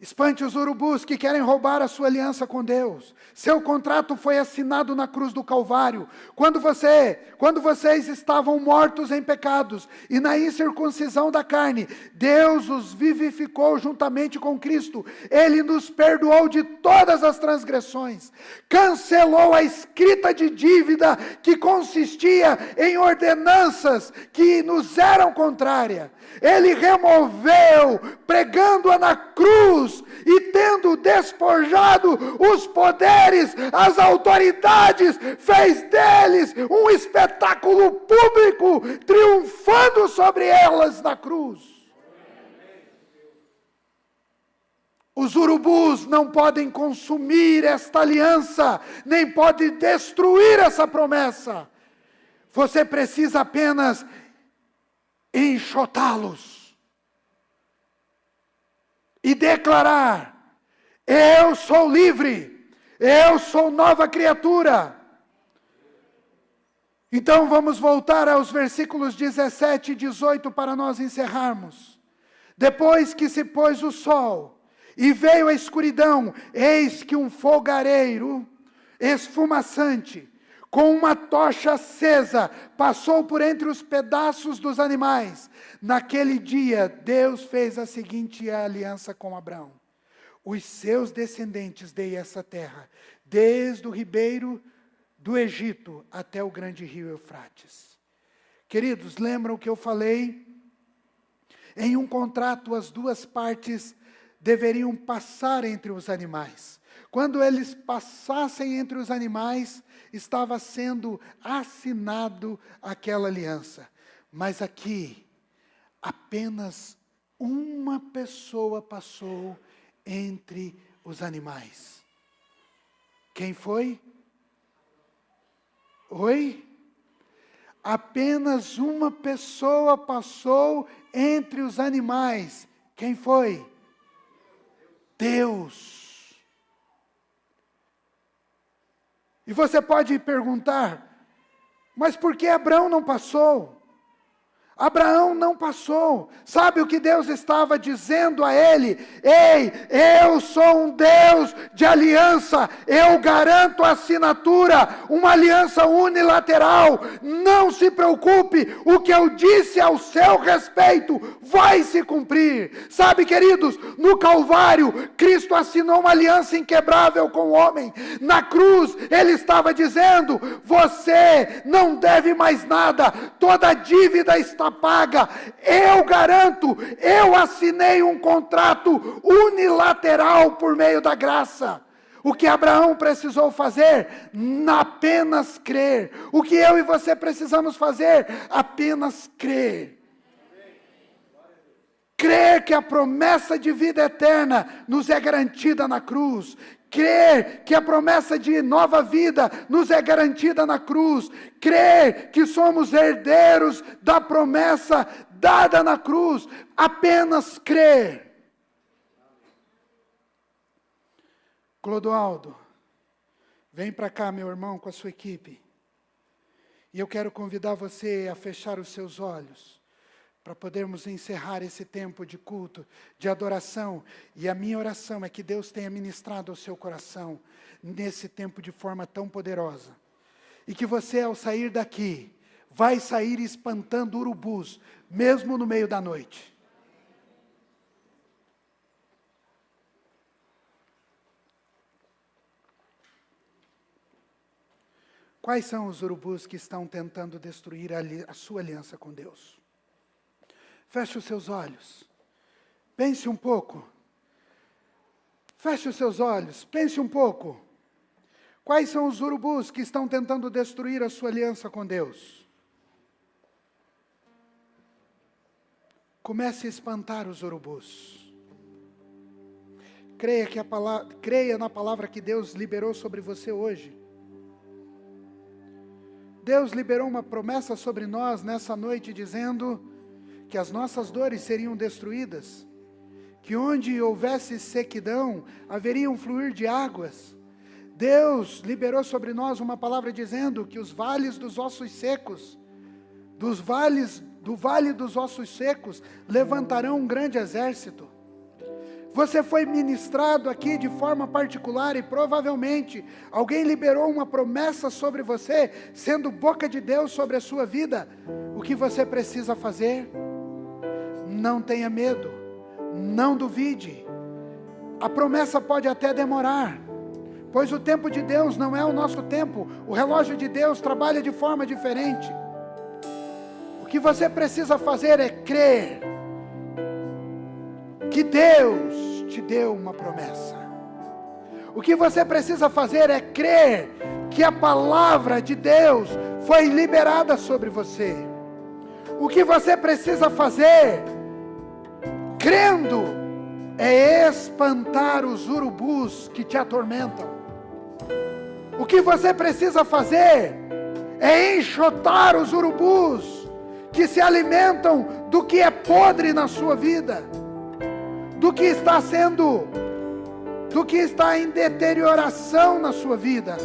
Espante os urubus que querem roubar a sua aliança com Deus. Seu contrato foi assinado na cruz do Calvário. Quando vocês estavam mortos em pecados e na incircuncisão da carne, Deus os vivificou juntamente com Cristo. Ele nos perdoou de todas as transgressões. Cancelou a escrita de dívida que consistia em ordenanças que nos eram contrárias. Ele removeu, pregando-a na cruz, e tendo despojado os poderes, as autoridades, fez deles um espetáculo público, triunfando sobre elas na cruz. Os urubus não podem consumir esta aliança, nem podem destruir essa promessa. Você precisa apenas enxotá-los e declarar: eu sou livre, eu sou nova criatura. Então vamos voltar aos versículos 17 e 18 para nós encerrarmos. Depois que se pôs o sol e veio a escuridão, eis que um fogareiro esfumaçante, com uma tocha acesa, passou por entre os pedaços dos animais. Naquele dia, Deus fez a seguinte aliança com Abraão: os seus descendentes dei essa terra, desde o ribeiro do Egito até o grande rio Eufrates. Queridos, lembram que eu falei? Em um contrato, as duas partes deveriam passar entre os animais. Quando eles passassem entre os animais, estava sendo assinado aquela aliança. Mas aqui, apenas uma pessoa passou entre os animais. Quem foi? Oi? Apenas uma pessoa passou entre os animais. Quem foi? Deus. E você pode perguntar: mas por que Abraão não passou? Abraão não passou. Sabe o que Deus estava dizendo a ele? Ei, eu sou um Deus de aliança. Eu garanto a assinatura, uma aliança unilateral. Não se preocupe, o que eu disse ao seu respeito vai se cumprir. Sabe, queridos, no Calvário, Cristo assinou uma aliança inquebrável com o homem. Na cruz, Ele estava dizendo: você não deve mais nada, toda a dívida está paga, eu garanto, eu assinei um contrato unilateral por meio da graça. O que Abraão precisou fazer? Apenas crer. O que eu e você precisamos fazer? Apenas crer. Crer que a promessa de vida eterna nos é garantida na cruz. Crer que a promessa de nova vida nos é garantida na cruz. Crer que somos herdeiros da promessa dada na cruz. Apenas crer. Clodoaldo, vem para cá, meu irmão, com a sua equipe. E eu quero convidar você a fechar os seus olhos, para podermos encerrar esse tempo de culto, de adoração. E a minha oração é que Deus tenha ministrado ao seu coração, nesse tempo de forma tão poderosa. E que você, ao sair daqui, vai sair espantando urubus, mesmo no meio da noite. Quais são os urubus que estão tentando destruir a sua aliança com Deus? Feche os seus olhos. Pense um pouco. Feche os seus olhos. Pense um pouco. Quais são os urubus que estão tentando destruir a sua aliança com Deus? Comece a espantar os urubus. Creia na palavra que Deus liberou sobre você hoje. Deus liberou uma promessa sobre nós nessa noite, dizendo que as nossas dores seriam destruídas, que onde houvesse sequidão, haveria um fluir de águas. Deus liberou sobre nós uma palavra dizendo que os vales dos ossos secos do vale dos ossos secos levantarão um grande exército. Você foi ministrado aqui de forma particular e provavelmente alguém liberou uma promessa sobre você, sendo boca de Deus sobre a sua vida. O que você precisa fazer? Não tenha medo, não duvide. A promessa pode até demorar, pois o tempo de Deus não é o nosso tempo. O relógio de Deus trabalha de forma diferente. O que você precisa fazer é crer que Deus te deu uma promessa. O que você precisa fazer é crer que a palavra de Deus foi liberada sobre você. O que você precisa fazer, crendo, é espantar os urubus que te atormentam. O que você precisa fazer é enxotar os urubus que se alimentam do que é podre na sua vida, do que está em deterioração na sua vida.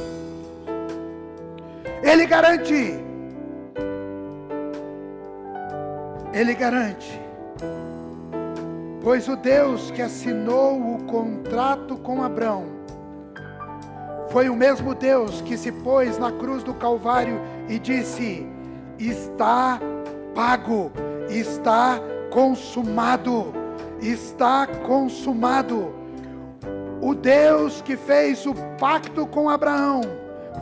Ele garante, pois o Deus que assinou o contrato com Abrão, foi o mesmo Deus que se pôs na cruz do Calvário e disse: está pago, está consumado, está consumado. O Deus que fez o pacto com Abraão,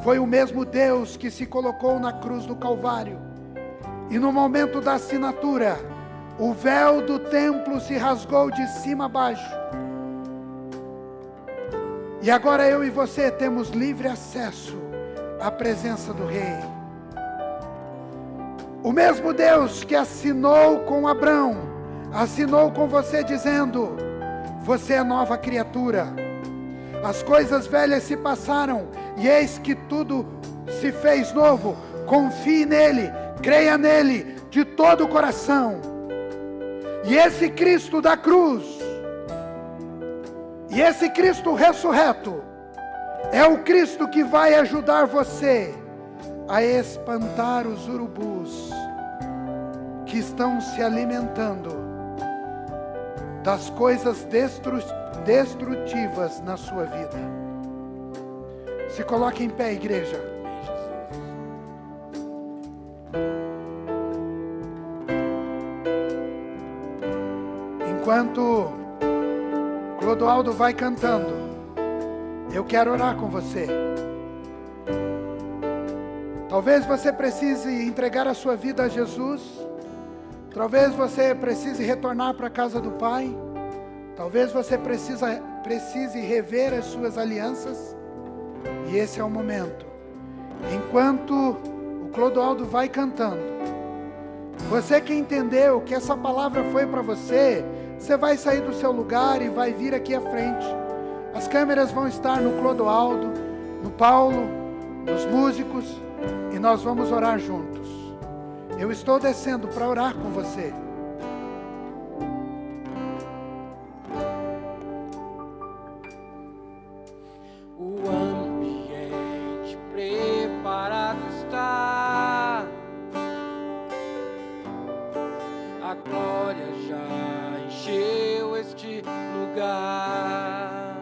foi o mesmo Deus que se colocou na cruz do Calvário. E no momento da assinatura, o véu do templo se rasgou de cima a baixo. E agora eu e você temos livre acesso à presença do Rei. O mesmo Deus que assinou com Abrão, assinou com você dizendo: você é nova criatura. As coisas velhas se passaram e eis que tudo se fez novo. Confie nele, creia nele de todo o coração. E esse Cristo da cruz, e esse Cristo ressurreto, é o Cristo que vai ajudar você a espantar os urubus que estão se alimentando das coisas destrutivas na sua vida. Se coloque em pé, igreja. Enquanto Clodoaldo vai cantando, eu quero orar com você. Talvez você precise entregar a sua vida a Jesus. Talvez você precise retornar para a casa do Pai. Talvez você precise rever as suas alianças. E esse é o momento. Enquanto o Clodoaldo vai cantando, você que entendeu que essa palavra foi para você, você vai sair do seu lugar e vai vir aqui à frente. As câmeras vão estar no Clodoaldo, no Paulo, nos músicos, e nós vamos orar juntos. Eu estou descendo para orar com você. O ambiente preparado está, a glória já encheu este lugar.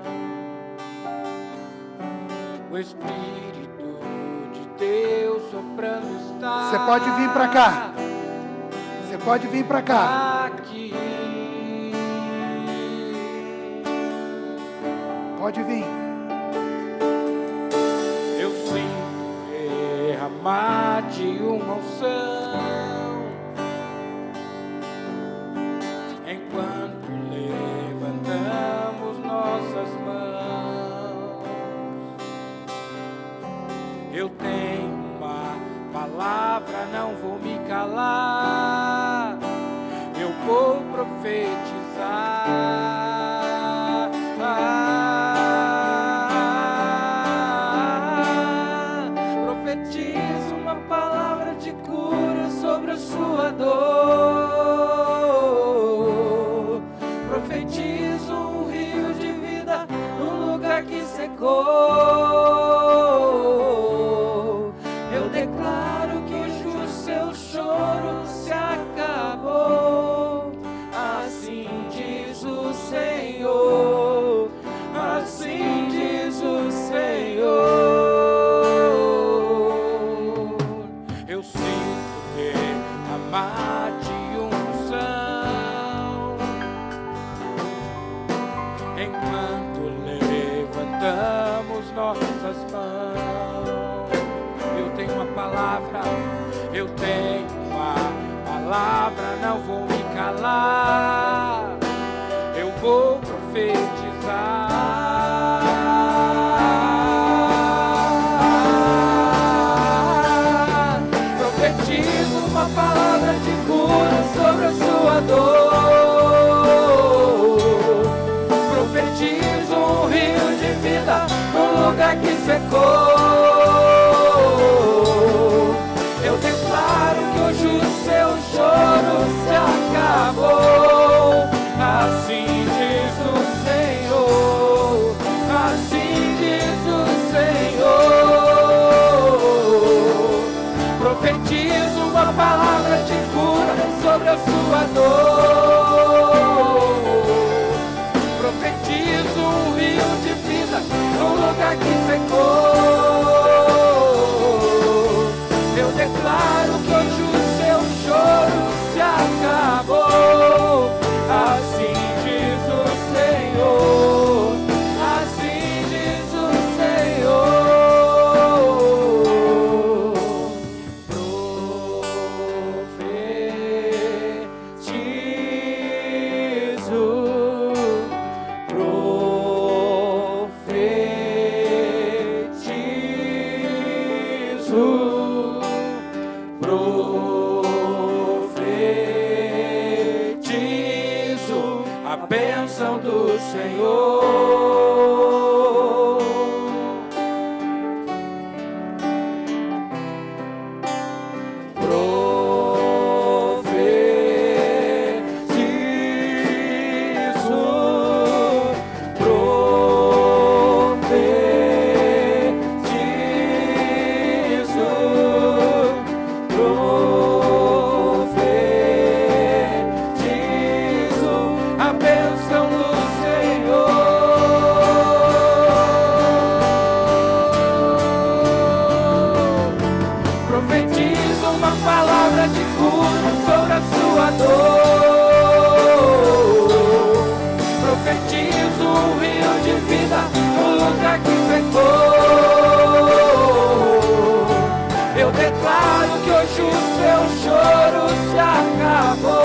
O Espírito de Deus soprando está. Você pode vir para cá. Você pode vir para cá. Aqui. Pode vir. Eu sinto derramar de uma unção, enquanto levantamos nossas mãos. Eu tenho uma palavra, não vou me calar. Eu vou profetizar. Profetizo uma palavra de cura sobre mar de unção. Enquanto levantamos nossas mãos, eu tenho uma palavra, eu tenho uma palavra, não vou me calar, eu vou profetizar. Profetizo uma palavra de cura sobre a sua dor. Profetizo um rio de vida num lugar que secou. Eu declaro que hoje o seu choro se acabou. Assim diz o Senhor, assim diz o Senhor. Profetizo uma palavra de cura sobre a sua dor. Profetizo um rio de vida num lugar que secou. Eu declaro que hoje o seu choro se acabou. Assim diz o Senhor, assim diz o Senhor. Profetizo a bênção do Senhor. Profetizo uma palavra de cura sobre a sua dor. Profetizo um rio de vida no lugar que secou. Eu declaro que hoje o seu choro se acabou.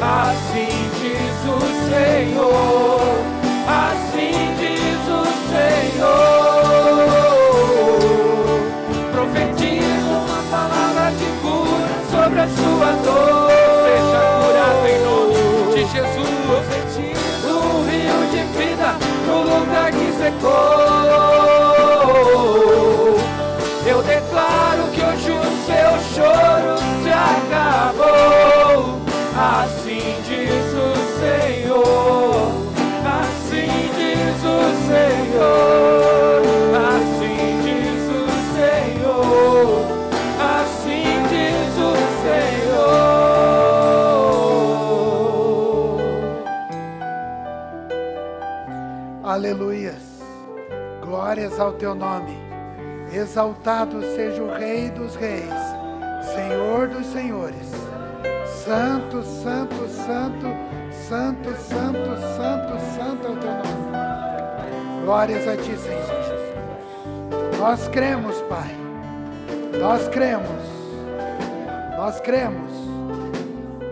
Assim diz o Senhor, assim diz o Senhor. Profetizo uma palavra de cura sobre a sua dor. Seja curado em nome de Jesus. Profetizo um rio de vida no lugar que secou. Eu declaro que hoje o seu choro se acabou. Assim diz o Senhor, assim diz o Senhor, assim diz o Senhor, assim diz o Senhor. Aleluias. Glórias ao teu nome. Exaltado seja o Rei dos Reis, Senhor dos Senhores. Santo, santo, santo, santo, santo, santo, santo é o teu nome. Glórias a ti, Senhor. Nós cremos, Pai. Nós cremos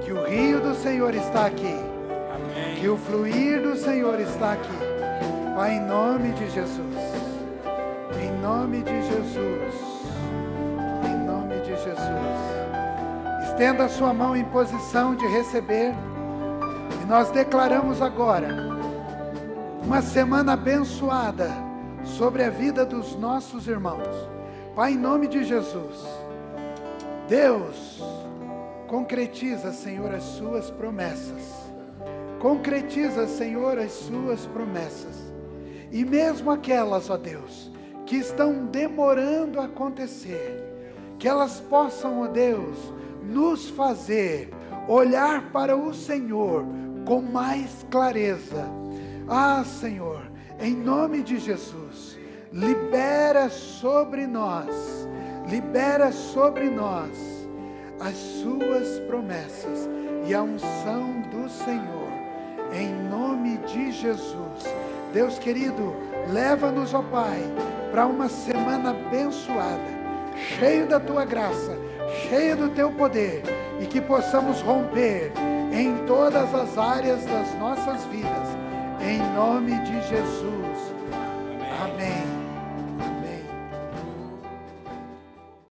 que o rio do Senhor está aqui. Amém. Que o fluir do Senhor está aqui. Pai, em nome de Jesus. Em nome de Jesus. Em nome de Jesus. Estenda a sua mão em posição de receber. E nós declaramos agora uma semana abençoada sobre a vida dos nossos irmãos. Pai, em nome de Jesus. Deus, concretiza, Senhor, as suas promessas. Concretiza, Senhor, as suas promessas. E mesmo aquelas, ó Deus, que estão demorando a acontecer, que elas possam, ó Deus, nos fazer olhar para o Senhor com mais clareza. Ah, Senhor, em nome de Jesus, libera sobre nós as suas promessas e a unção do Senhor, em nome de Jesus. Deus querido, leva-nos, ó Pai, para uma semana abençoada, cheio da Tua graça, cheio do Teu poder, e que possamos romper em todas as áreas das nossas vidas, em nome de Jesus. Amém.